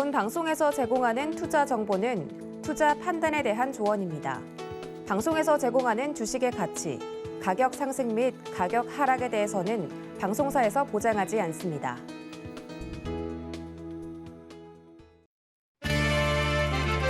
본 방송에서 제공하는 투자 정보는 투자 판단에 대한 조언입니다. 방송에서 제공하는 주식의 가치, 가격 상승 및 가격 하락에 대해서는 방송사에서 보장하지 않습니다.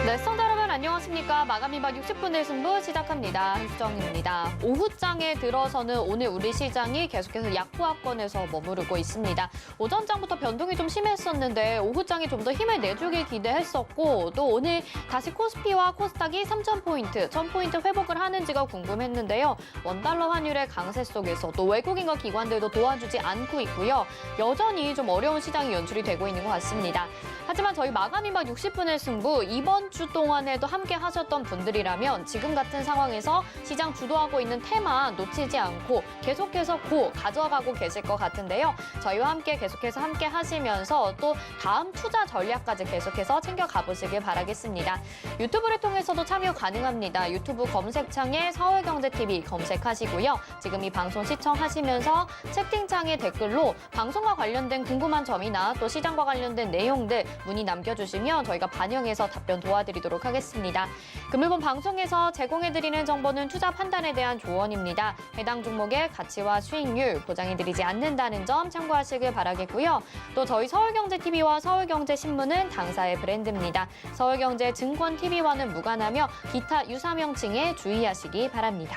네, 시청자 여러분 안녕하십니까. 마감 이박 60분의 승부 시작합니다. 한수정입니다. 오후장에 들어서는 오늘 우리 시장이 계속해서 약보합권에서 머무르고 있습니다. 오전장부터 변동이 좀 심했었는데 오후장이 좀 더 힘을 내주길 기대했었고 또 오늘 다시 코스피와 코스닥이 3,000포인트, 1,000포인트 회복을 하는지가 궁금했는데요. 원달러 환율의 강세 속에서 또 외국인과 기관들도 도와주지 않고 있고요. 여전히 좀 어려운 시장이 연출이 되고 있는 것 같습니다. 하지만 저희 마감 이박 60분의 승부 이번 주 동안에도 함께 하셨던 분들이라면 지금 같은 상황에서 시장 주도하고 있는 테마 놓치지 않고 계속해서 가져가고 계실 것 같은데요. 저희와 함께 계속해서 함께 하시면서 또 다음 투자 전략까지 계속해서 챙겨가 보시길 바라겠습니다. 유튜브를 통해서도 참여 가능합니다. 유튜브 검색창에 서울경제TV 검색하시고요. 지금 이 방송 시청하시면서 채팅창에 댓글로 방송과 관련된 궁금한 점이나 또 시장과 관련된 내용들 문의 남겨주시면 저희가 반영해서 답변 도와드리도록 하겠습니다. 금일본 방송에서 제공해드리는 정보는 투자 판단에 대한 조언입니다. 해당 종목의 가치와 수익률 보장해드리지 않는다는 점 참고하시길 바라겠고요. 또 저희 서울경제TV와 서울경제신문은 당사의 브랜드입니다. 서울경제증권TV와는 무관하며 기타 유사 명칭에 주의하시기 바랍니다.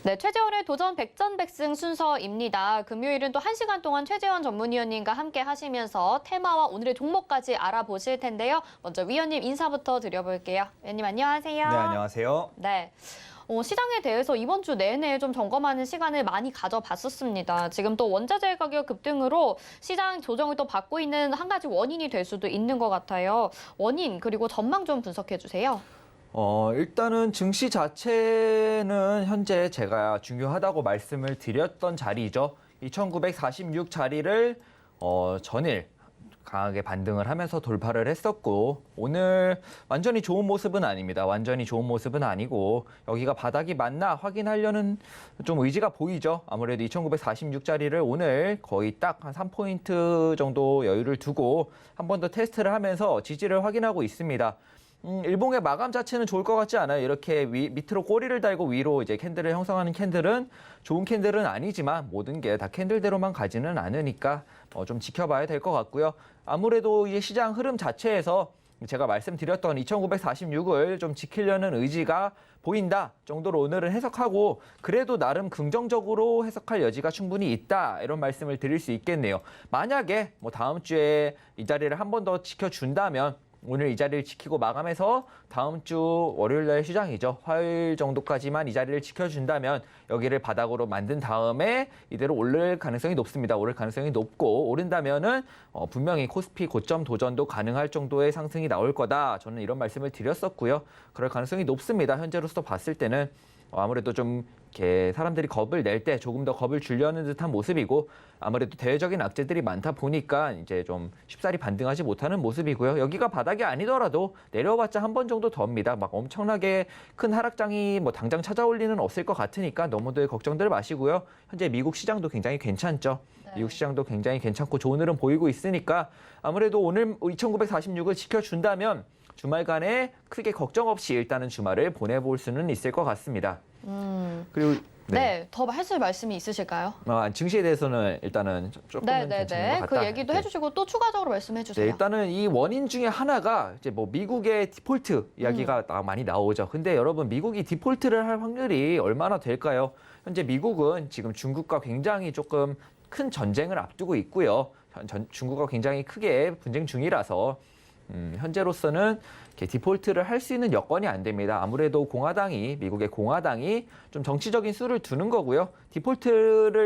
네, 최재원의 도전 백전백승 순서입니다. 금요일은 또 1시간 동안 최재원 전문위원님과 함께 하시면서 테마와 오늘의 종목까지 알아보실 텐데요. 먼저 위원님 인사부터 드려볼게요. 위원님 안녕하세요. 네, 안녕하세요. 네. 시장에 대해서 이번 주 내내 좀 점검하는 시간을 많이 가져봤었습니다. 지금 또 원자재 가격 급등으로 시장 조정을 또 받고 있는 한 가지 원인이 될 수도 있는 것 같아요. 원인 그리고 전망 좀 분석해 주세요. 일단은 증시 자체는 현재 제가 중요하다고 말씀을 드렸던 자리죠. 2,946 자리를 전일 강하게 반등을 하면서 돌파를 했었고 오늘 완전히 좋은 모습은 아닙니다. 완전히 좋은 모습은 아니고 여기가 바닥이 맞나 확인하려는 좀 의지가 보이죠. 아무래도 2,946 자리를 오늘 거의 딱 한 3포인트 정도 여유를 두고 한 번 더 테스트를 하면서 지지를 확인하고 있습니다. 일봉의 마감 자체는 좋을 것 같지 않아요. 이렇게 밑으로 꼬리를 달고 위로 이제 캔들을 형성하는 캔들은 좋은 캔들은 아니지만 모든 게 다 캔들대로만 가지는 않으니까 좀 지켜봐야 될 것 같고요. 아무래도 이 시장 흐름 자체에서 제가 말씀드렸던 2,946을 좀 지키려는 의지가 보인다 정도로 오늘은 해석하고 그래도 나름 긍정적으로 해석할 여지가 충분히 있다 이런 말씀을 드릴 수 있겠네요. 만약에 다음 주에 이 자리를 한 번 더 지켜준다면 오늘 이 자리를 지키고 마감해서 다음 주 월요일 날 시장이죠. 화요일 정도까지만 이 자리를 지켜준다면 여기를 바닥으로 만든 다음에 이대로 오를 가능성이 높습니다. 오를 가능성이 높고 오른다면은 분명히 코스피 고점 도전도 가능할 정도의 상승이 나올 거다. 저는 이런 말씀을 드렸었고요. 그럴 가능성이 높습니다. 현재로서 봤을 때는 아무래도 좀 이렇게 사람들이 겁을 낼 때 조금 더 겁을 주려는 듯한 모습이고 아무래도 대외적인 악재들이 많다 보니까 이제 좀 쉽사리 반등하지 못하는 모습이고요. 여기가 바닥이 아니더라도 내려와봤자 한 번 정도 더입니다. 막 엄청나게 큰 하락장이 당장 찾아올 리는 없을 것 같으니까 너무들 걱정들 마시고요. 현재 미국 시장도 굉장히 괜찮죠. 네. 미국 시장도 굉장히 괜찮고 좋은 흐름 보이고 있으니까 아무래도 오늘 2,946을 지켜준다면 주말간에 크게 걱정 없이 일단은 주말을 보내볼 수는 있을 것 같습니다. 그리고 네, 더 하실 말씀이 있으실까요? 증시에 대해서는 일단은 조금은 괜찮은 것 같다. 그 얘기도 해주시고 또 추가적으로 말씀해 주세요. 네, 일단은 이 원인 중에 하나가 이제 미국의 디폴트 이야기가 많이 나오죠. 근데 여러분 미국이 디폴트를 할 확률이 얼마나 될까요? 현재 미국은 지금 중국과 굉장히 조금 큰 전쟁을 앞두고 있고요. 중국과 굉장히 크게 분쟁 중이라서 현재로서는 디폴트를 할 수 있는 여건이 안 됩니다. 아무래도 미국의 공화당이 좀 정치적인 수를 두는 거고요.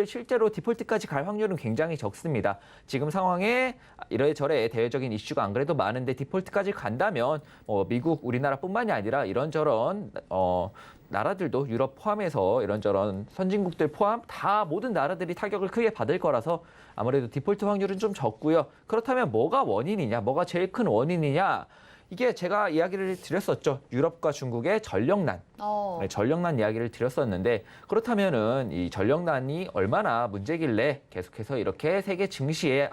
실제로 디폴트까지 갈 확률은 굉장히 적습니다. 지금 상황에 이래저래 대외적인 이슈가 안 그래도 많은데 디폴트까지 간다면 미국, 우리나라뿐만이 아니라 이런저런 나라들도 유럽 포함해서 이런저런 선진국들 포함 다 모든 나라들이 타격을 크게 받을 거라서 아무래도 디폴트 확률은 좀 적고요. 그렇다면 뭐가 원인이냐, 뭐가 제일 큰 원인이냐? 이게 제가 이야기를 드렸었죠. 유럽과 중국의 전력난. 네, 전력난 이야기를 드렸었는데 그렇다면은 이 전력난이 얼마나 문제길래 계속해서 이렇게 세계 증시에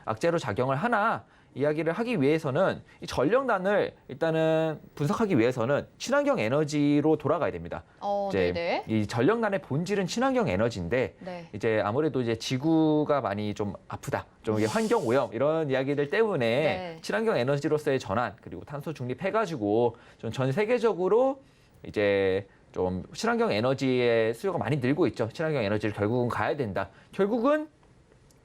악재로 작용을 하나 이야기를 하기 위해서는 이 전력난을 일단은 분석하기 위해서는 친환경 에너지로 돌아가야 됩니다. 이제 네네. 이 전력난의 본질은 친환경 에너지인데 네. 이제 아무래도 이제 지구가 많이 좀 아프다, 좀 이게 환경 오염 이런 이야기들 때문에 네. 친환경 에너지로서의 전환 그리고 탄소 중립해가지고 좀 전 세계적으로 이제 좀 친환경 에너지의 수요가 많이 늘고 있죠. 친환경 에너지를 결국은 가야 된다. 결국은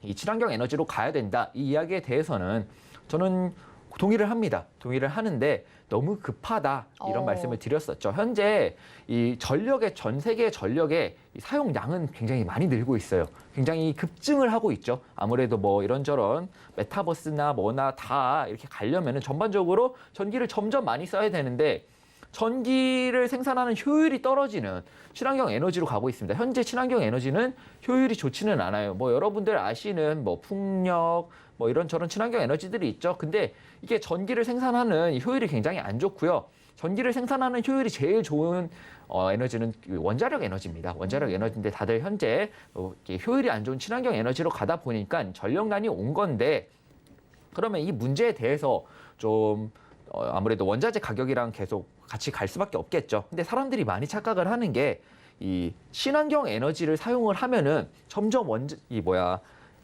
이 친환경 에너지로 가야 된다. 이 이야기에 대해서는 저는 동의를 합니다. 동의를 하는데 너무 급하다 이런 말씀을 드렸었죠. 현재 이 전력의 전 세계 전력의 이 사용량은 굉장히 많이 늘고 있어요. 굉장히 급증을 하고 있죠. 아무래도 뭐 이런저런 메타버스나 뭐나 다 이렇게 가려면은 전반적으로 전기를 점점 많이 써야 되는데 전기를 생산하는 효율이 떨어지는 친환경 에너지로 가고 있습니다. 현재 친환경 에너지는 효율이 좋지는 않아요. 뭐 여러분들 아시는 뭐 풍력 뭐 이런저런 친환경 에너지들이 있죠. 근데 이게 전기를 생산하는 효율이 굉장히 안 좋고요. 전기를 생산하는 효율이 제일 좋은 에너지는 원자력 에너지입니다. 원자력 에너지인데 다들 현재 효율이 안 좋은 친환경 에너지로 가다 보니까 전력난이 온 건데 그러면 이 문제에 대해서 좀 아무래도 원자재 가격이랑 계속 같이 갈 수밖에 없겠죠. 근데 사람들이 많이 착각을 하는 게 이 친환경 에너지를 사용을 하면은 점점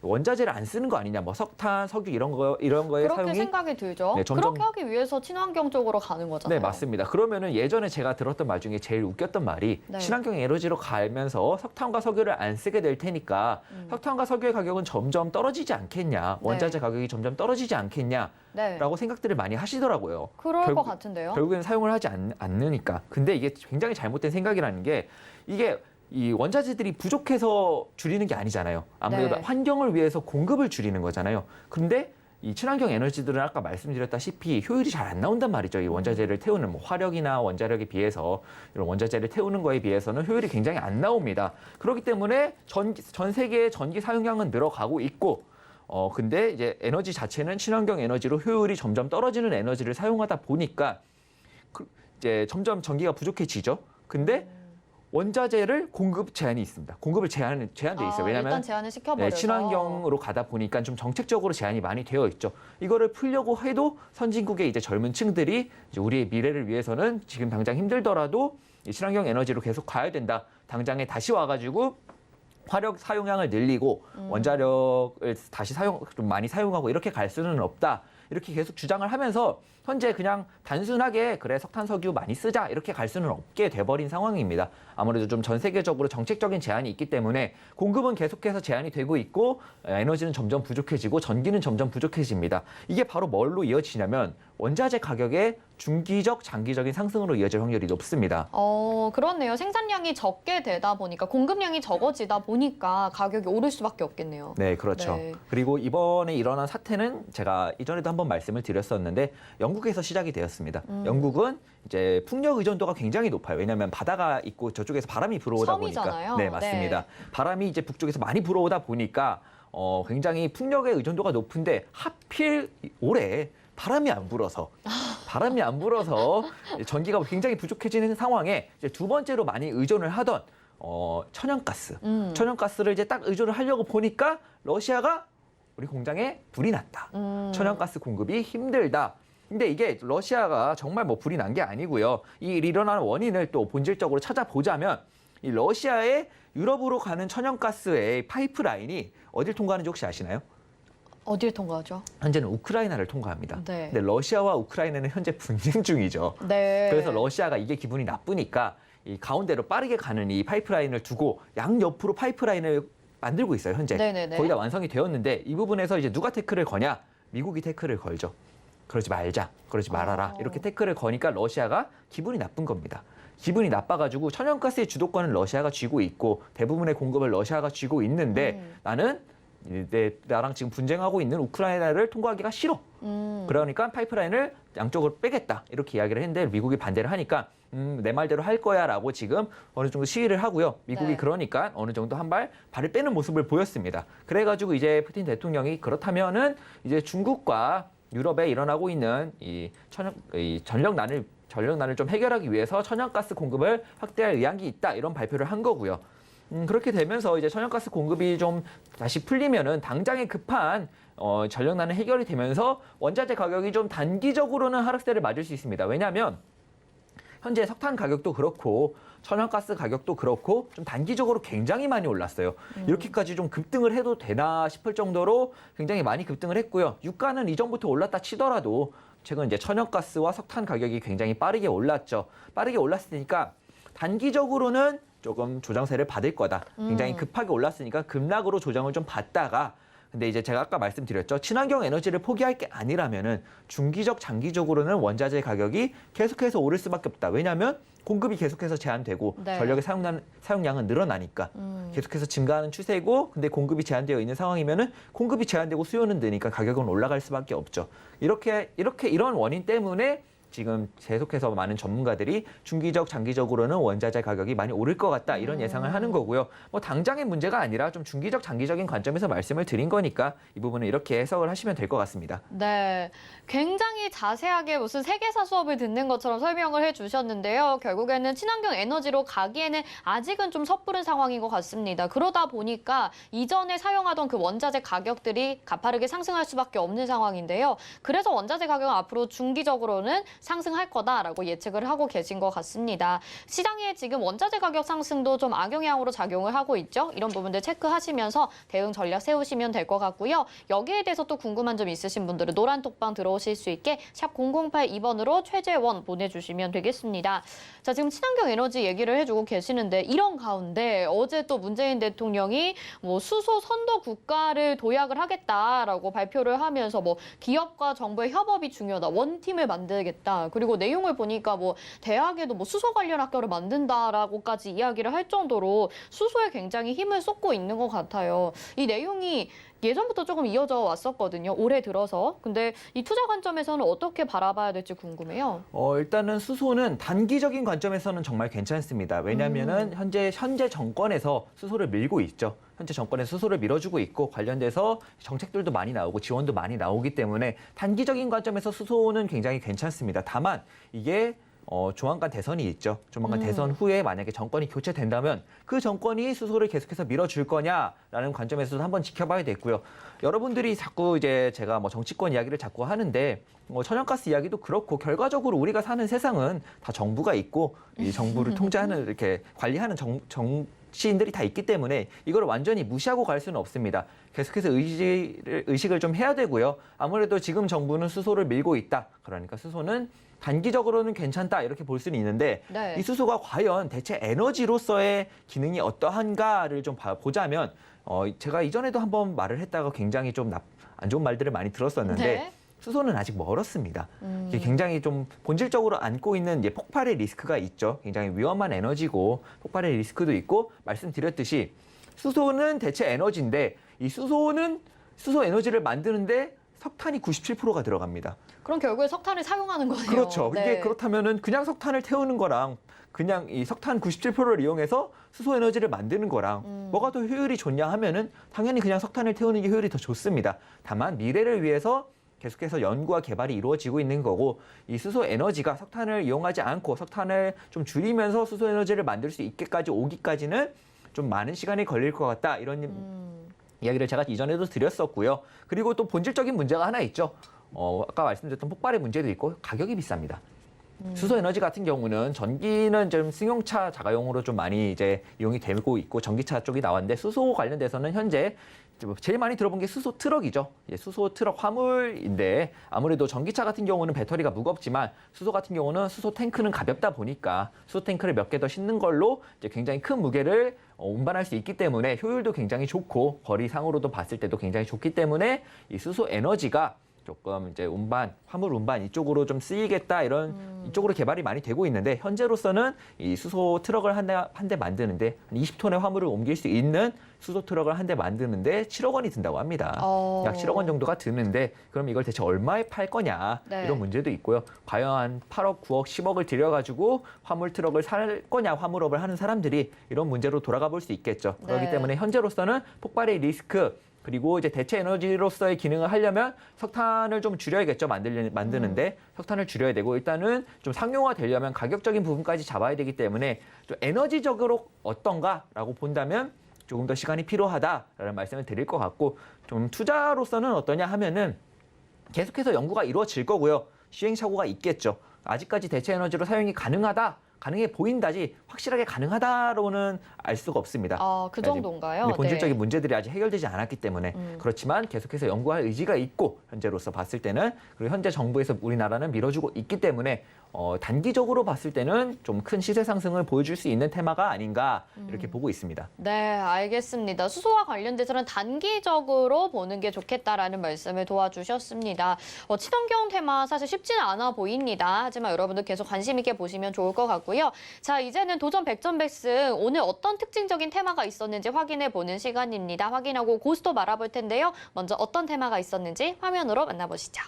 원자재를 안 쓰는 거 아니냐, 뭐 석탄, 석유 이런 거에 그렇게 사용이 생각이 들죠. 네, 점점- 그렇게 하기 위해서 친환경 쪽으로 가는 거잖아요. 네, 맞습니다. 그러면은 예전에 제가 들었던 말 중에 제일 웃겼던 말이 네. 친환경 에너지로 가면서 석탄과 석유를 안 쓰게 될 테니까 석탄과 석유의 가격은 점점 떨어지지 않겠냐, 원자재 가격이 점점 떨어지지 않겠냐라고 네. 생각들을 많이 하시더라고요. 그럴 것 같은데요. 결국엔 사용을 하지 않으니까. 근데 이게 굉장히 잘못된 생각이라는 게 이게 이 원자재들이 부족해서 줄이는 게 아니잖아요. 아무래도 네. 환경을 위해서 공급을 줄이는 거잖아요. 근데 이 친환경 에너지들은 아까 말씀드렸다시피 효율이 잘 안 나온단 말이죠. 이 원자재를 태우는 뭐 화력이나 원자력에 비해서 이런 원자재를 태우는 거에 비해서는 효율이 굉장히 안 나옵니다. 그렇기 때문에 전 세계의 전기 사용량은 늘어가고 있고 근데 이제 에너지 자체는 친환경 에너지로 효율이 점점 떨어지는 에너지를 사용하다 보니까 이제 점점 전기가 부족해지죠. 근데 원자재를 공급 제한이 있습니다. 공급을 제한돼 있어요. 왜냐하면 일단 제한을 시켜버려서. 친환경으로 가다 보니까 좀 정책적으로 제한이 많이 되어 있죠. 이거를 풀려고 해도 선진국의 이제 젊은 층들이 이제 우리의 미래를 위해서는 지금 당장 힘들더라도 이 친환경 에너지로 계속 가야 된다. 당장에 다시 와가지고 화력 사용량을 늘리고 원자력을 다시 좀 많이 사용하고 이렇게 갈 수는 없다. 이렇게 계속 주장을 하면서 현재 그냥 단순하게 그래 석탄 석유 많이 쓰자 이렇게 갈 수는 없게 돼버린 상황입니다. 아무래도 좀 전 세계적으로 정책적인 제한이 있기 때문에 공급은 계속해서 제한이 되고 있고 에너지는 점점 부족해지고 전기는 점점 부족해집니다. 이게 바로 뭘로 이어지냐면 원자재 가격의 중기적 장기적인 상승으로 이어질 확률이 높습니다. 그렇네요. 생산량이 적게 되다 보니까 공급량이 적어지다 보니까 가격이 오를 수밖에 없겠네요. 네, 그렇죠. 네. 그리고 이번에 일어난 사태는 제가 이전에도 한번 말씀을 드렸었는데 영국에서 시작이 되었습니다. 영국은 이제 풍력 의존도가 굉장히 높아요. 왜냐하면 바다가 있고 저쪽에서 바람이 불어오다 섬이잖아요. 보니까. 네, 맞습니다. 바람이 이제 북쪽에서 많이 불어오다 보니까 굉장히 풍력의 의존도가 높은데 하필 올해 바람이 안 불어서 전기가 굉장히 부족해지는 상황에 이제 두 번째로 많이 의존을 하던 천연가스. 천연가스를 이제 딱 의존을 하려고 보니까 러시아가 우리 공장에 불이 났다. 천연가스 공급이 힘들다. 근데 이게 러시아가 정말 뭐 불이 난 게 아니고요. 이 일어나는 원인을 또 본질적으로 찾아보자면 이 러시아의 유럽으로 가는 천연가스의 파이프라인이 어딜 통과하는지 혹시 아시나요? 어딜 통과하죠? 현재는 우크라이나를 통과합니다. 네. 근데 러시아와 우크라이나는 현재 분쟁 중이죠. 네. 그래서 러시아가 이게 기분이 나쁘니까 이 가운데로 빠르게 가는 이 파이프라인을 두고 양옆으로 파이프라인을 만들고 있어요, 현재. 네네네. 거의 다 완성이 되었는데 이 부분에서 이제 누가 태클을 거냐? 미국이 태클을 걸죠. 그러지 말자, 그러지 말아라. 이렇게 태클을 거니까 러시아가 기분이 나쁜 겁니다. 기분이 나빠가지고 천연가스의 주도권은 러시아가 쥐고 있고 대부분의 공급을 러시아가 쥐고 있는데 나는 나랑 지금 분쟁하고 있는 우크라이나를 통과하기가 싫어. 그러니까 파이프라인을 양쪽으로 빼겠다. 이렇게 이야기를 했는데 미국이 반대를 하니까 내 말대로 할 거야라고 지금 어느 정도 시위를 하고요. 미국이 네. 그러니까 어느 정도 발을 빼는 모습을 보였습니다. 그래가지고 이제 푸틴 대통령이 그렇다면은 이제 중국과 유럽에 일어나고 있는 이 전력난을 좀 해결하기 위해서 천연가스 공급을 확대할 의향이 있다 이런 발표를 한 거고요. 그렇게 되면서 이제 천연가스 공급이 좀 다시 풀리면은 당장의 급한 전력난은 해결이 되면서 원자재 가격이 좀 단기적으로는 하락세를 맞을 수 있습니다. 왜냐하면 현재 석탄 가격도 그렇고 천연가스 가격도 그렇고 좀 단기적으로 굉장히 많이 올랐어요. 이렇게까지 좀 급등을 해도 되나 싶을 정도로 굉장히 많이 급등을 했고요. 유가는 이전부터 올랐다 치더라도 최근 이제 천연가스와 석탄 가격이 굉장히 빠르게 올랐죠. 빠르게 올랐으니까 단기적으로는 조금 조정세를 받을 거다. 굉장히 급하게 올랐으니까 급락으로 조정을 좀 받다가 근데 이제 제가 아까 말씀드렸죠. 친환경 에너지를 포기할 게 아니라면은 중기적, 장기적으로는 원자재 가격이 계속해서 오를 수밖에 없다. 왜냐하면 공급이 계속해서 제한되고 네. 전력의 사용량은 늘어나니까 계속해서 증가하는 추세고 근데 공급이 제한되어 있는 상황이면은 공급이 제한되고 수요는 느니까 가격은 올라갈 수밖에 없죠. 이런 원인 때문에 지금 계속해서 많은 전문가들이 중기적, 장기적으로는 원자재 가격이 많이 오를 것 같다 이런 예상을 하는 거고요. 뭐 당장의 문제가 아니라 좀 중기적, 장기적인 관점에서 말씀을 드린 거니까 이 부분은 이렇게 해석을 하시면 될 것 같습니다. 네, 굉장히 자세하게 무슨 세계사 수업을 듣는 것처럼 설명을 해주셨는데요. 결국에는 친환경 에너지로 가기에는 아직은 좀 섣부른 상황인 것 같습니다. 그러다 보니까 이전에 사용하던 그 원자재 가격들이 가파르게 상승할 수밖에 없는 상황인데요. 그래서 원자재 가격은 앞으로 중기적으로는 상승할 거다라고 예측을 하고 계신 것 같습니다. 시장에 지금 원자재 가격 상승도 좀 악영향으로 작용을 하고 있죠. 이런 부분들 체크하시면서 대응 전략 세우시면 될 것 같고요. 여기에 대해서 또 궁금한 점 있으신 분들은 노란 톡방 들어오실 수 있게 샵 0082번으로 최재원 보내주시면 되겠습니다. 자, 지금 친환경 에너지 얘기를 해주고 계시는데 이런 가운데 어제 또 문재인 대통령이 뭐 수소 선도 국가를 도약을 하겠다라고 발표를 하면서 뭐 기업과 정부의 협업이 중요하다. 원팀을 만들겠다. 그리고 내용을 보니까 뭐 대학에도 뭐 수소 관련 학교를 만든다라고까지 이야기를 할 정도로 수소에 굉장히 힘을 쏟고 있는 것 같아요. 이 내용이 예전부터 조금 이어져 왔었거든요. 올해 들어서. 근데 이 투자 관점에서는 어떻게 바라봐야 될지 궁금해요. 일단은 수소는 단기적인 관점에서는 정말 괜찮습니다. 왜냐하면은 현재 정권에서 수소를 밀고 있죠. 현재 정권에서 수소를 밀어주고 있고 관련돼서 정책들도 많이 나오고 지원도 많이 나오기 때문에 단기적인 관점에서 수소는 굉장히 괜찮습니다. 다만 이게 조만간 대선이 있죠. 조만간 대선 후에 만약에 정권이 교체된다면 그 정권이 수소를 계속해서 밀어줄 거냐라는 관점에서도 한번 지켜봐야 되고요. 여러분들이 자꾸 이제 제가 뭐 정치권 이야기를 자꾸 하는데 천연가스 이야기도 그렇고 결과적으로 우리가 사는 세상은 다 정부가 있고 이 정부를 통제하는 이렇게 관리하는 정치인들이 다 있기 때문에 이걸 완전히 무시하고 갈 수는 없습니다. 계속해서 의식을 좀 해야 되고요. 아무래도 지금 정부는 수소를 밀고 있다. 그러니까 수소는 단기적으로는 괜찮다 이렇게 볼 수는 있는데 네. 이 수소가 과연 대체 에너지로서의 기능이 어떠한가를 좀 보자면 제가 이전에도 한번 말을 했다가 굉장히 좀 안 좋은 말들을 많이 들었었는데 네. 수소는 아직 멀었습니다. 이게 굉장히 좀 본질적으로 안고 있는 이제 폭발의 리스크가 있죠. 굉장히 위험한 에너지고 폭발의 리스크도 있고 말씀드렸듯이 수소는 대체 에너지인데 이 수소 에너지를 만드는데 석탄이 97%가 들어갑니다. 그럼 결국에 석탄을 사용하는 거네요. 그렇죠. 네. 이게 그렇다면은 그냥 석탄을 태우는 거랑 그냥 이 석탄 97%를 이용해서 수소 에너지를 만드는 거랑 뭐가 더 효율이 좋냐 하면은 당연히 그냥 석탄을 태우는 게 효율이 더 좋습니다. 다만 미래를 위해서 계속해서 연구와 개발이 이루어지고 있는 거고 이 수소 에너지가 석탄을 이용하지 않고 석탄을 좀 줄이면서 수소 에너지를 만들 수 있게까지 오기까지는 좀 많은 시간이 걸릴 것 같다. 이런 이야기를 제가 이전에도 드렸었고요. 그리고 또 본질적인 문제가 하나 있죠. 아까 말씀드렸던 폭발의 문제도 있고 가격이 비쌉니다. 수소 에너지 같은 경우는 전기는 좀 승용차 자가용으로 좀 많이 이제 이용이 되고 있고 전기차 쪽이 나왔는데 수소 관련돼서는 현재 제일 많이 들어본 게 수소 트럭이죠. 수소 트럭 화물인데 아무래도 전기차 같은 경우는 배터리가 무겁지만 수소 같은 경우는 수소 탱크는 가볍다 보니까 수소 탱크를 몇 개 더 싣는 걸로 이제 굉장히 큰 무게를 운반할 수 있기 때문에 효율도 굉장히 좋고 거리상으로도 봤을 때도 굉장히 좋기 때문에 이 수소 에너지가 조금 이제 화물 운반 이쪽으로 좀 쓰이겠다 이쪽으로 개발이 많이 되고 있는데 현재로서는 이 수소 트럭을 한 대 만드는데 한 20톤의 화물을 옮길 수 있는 수소 트럭을 한 대 만드는데 7억 원이 든다고 합니다. 약 7억 원 정도가 드는데 그럼 이걸 대체 얼마에 팔 거냐 네. 이런 문제도 있고요. 과연 한 8억, 9억, 10억을 들여가지고 화물 트럭을 살 거냐 화물업을 하는 사람들이 이런 문제로 돌아가 볼 수 있겠죠. 그렇기 네. 때문에 현재로서는 폭발의 리스크 그리고 이제 대체 에너지로서의 기능을 하려면 석탄을 좀 줄여야겠죠. 만드는데 석탄을 줄여야 되고 일단은 좀 상용화 되려면 가격적인 부분까지 잡아야 되기 때문에 좀 에너지적으로 어떤가라고 본다면 조금 더 시간이 필요하다라는 말씀을 드릴 것 같고 좀 투자로서는 어떠냐 하면은 계속해서 연구가 이루어질 거고요. 시행착오가 있겠죠. 아직까지 대체 에너지로 사용이 가능해 보인다지 확실하게 가능하다로는 알 수가 없습니다. 그 정도인가요? 본질적인 네. 문제들이 아직 해결되지 않았기 때문에 그렇지만 계속해서 연구할 의지가 있고 현재로서 봤을 때는 그리고 현재 정부에서 우리나라는 밀어주고 있기 때문에 단기적으로 봤을 때는 좀 큰 시세 상승을 보여줄 수 있는 테마가 아닌가 이렇게 보고 있습니다. 네, 알겠습니다. 수소와 관련돼서는 단기적으로 보는 게 좋겠다라는 말씀을 도와주셨습니다. 친환경 테마 사실 쉽지는 않아 보입니다. 하지만 여러분들 계속 관심 있게 보시면 좋을 것 같고요. 자, 이제는 도전 백전백승 오늘 어떤 특징적인 테마가 있었는지 확인해 보는 시간입니다. 확인하고 고스톱 알아볼 텐데요. 먼저 어떤 테마가 있었는지 화면으로 만나보시죠.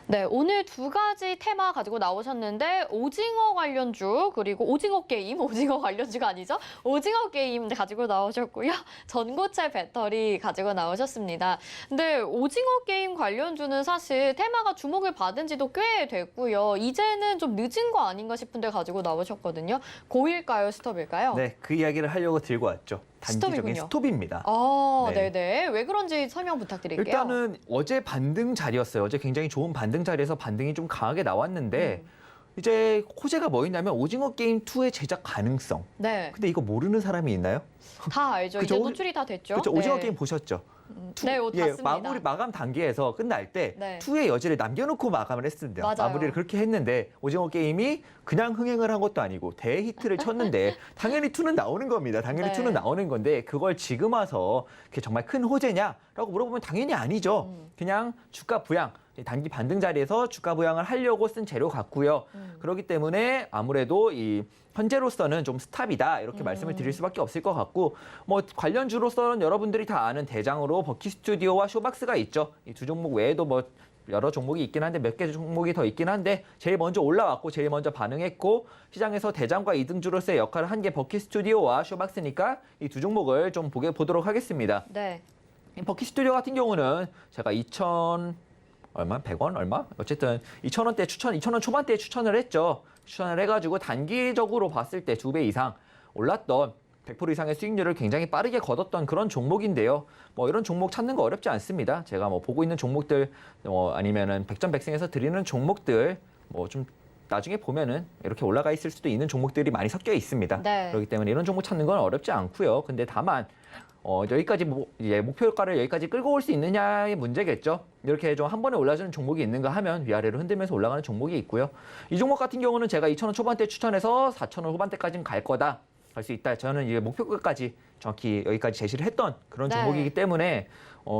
네, 오늘 두 가지 테마 가지고 나오셨는데 오징어 관련주 그리고 오징어 게임, 오징어 관련주가 아니죠? 오징어 게임 가지고 나오셨고요. 전고체 배터리 가지고 나오셨습니다. 근데 오징어 게임 관련주는 사실 테마가 주목을 받은 지도 꽤 됐고요. 이제는 좀 늦은 거 아닌가 싶은데 가지고 나오셨거든요. 고일까요? 스톱일까요? 네, 그 이야기를 하려고 들고 왔죠. 단기적인 스톱이군요. 스톱입니다. 네. 네네. 왜 그런지 설명 부탁드릴게요. 일단은 어제 반등 자리였어요. 어제 굉장히 좋은 반등 자리에서 반등이 좀 강하게 나왔는데 이제 호재가 뭐였냐면 오징어 게임 2의 제작 가능성. 네, 근데 이거 모르는 사람이 있나요? 다 알죠. 그죠? 이제 노출이 다 됐죠. 그렇죠. 네. 오징어 게임 보셨죠? 네, 봤습니다. 마감 단계에서 끝날 때 네. 2의 여지를 남겨놓고 마감을 했습니다. 맞아요. 마무리를 그렇게 했는데 오징어 게임이 그냥 흥행을 한 것도 아니고 대히트를 쳤는데 당연히 2는 나오는 겁니다. 당연히 네. 2는 나오는 건데 그걸 지금 와서 그게 정말 큰 호재냐라고 물어보면 당연히 아니죠. 그냥 주가 부양. 단기 반등 자리에서 주가 부양을 하려고 쓴 재료 같고요. 그렇기 때문에 아무래도 이 현재로서는 좀 스탑이다 이렇게 말씀을 드릴 수밖에 없을 것 같고 뭐 관련주로서는 여러분들이 다 아는 대장으로 버키 스튜디오와 쇼박스가 있죠. 이 두 종목 외에도 뭐 여러 종목이 있긴 한데 몇 개 종목이 더 있긴 한데 제일 먼저 올라왔고 제일 먼저 반응했고 시장에서 대장과 이등주로서의 역할을 한 게 버키 스튜디오와 쇼박스니까 이 두 종목을 좀 보도록 하겠습니다. 네. 이 버키 스튜디오 같은 경우는 제가 100원 얼마? 어쨌든 2,000원대 2,000원 초반대에 추천을 했죠. 추천을 해가지고 단기적으로 봤을 때 2배 이상 올랐던 100% 이상의 수익률을 굉장히 빠르게 거뒀던 그런 종목인데요. 뭐 이런 종목 찾는 거 어렵지 않습니다. 제가 뭐 보고 있는 종목들 아니면은 백전백승에서 드리는 종목들 뭐 좀 나중에 보면은 이렇게 올라가 있을 수도 있는 종목들이 많이 섞여 있습니다. 네. 그렇기 때문에 이런 종목 찾는 건 어렵지 않고요. 근데 다만 여기까지 이제 목표가를 여기까지 끌고 올 수 있느냐의 문제겠죠. 이렇게 좀 한 번에 올라주는 종목이 있는가 하면 위아래로 흔들면서 올라가는 종목이 있고요. 이 종목 같은 경우는 제가 2,000원 초반대 추천해서 4,000원 후반대까지는 갈 거다. 갈 수 있다. 저는 이제 목표가까지 정확히 여기까지 제시를 했던 그런 네. 종목이기 때문에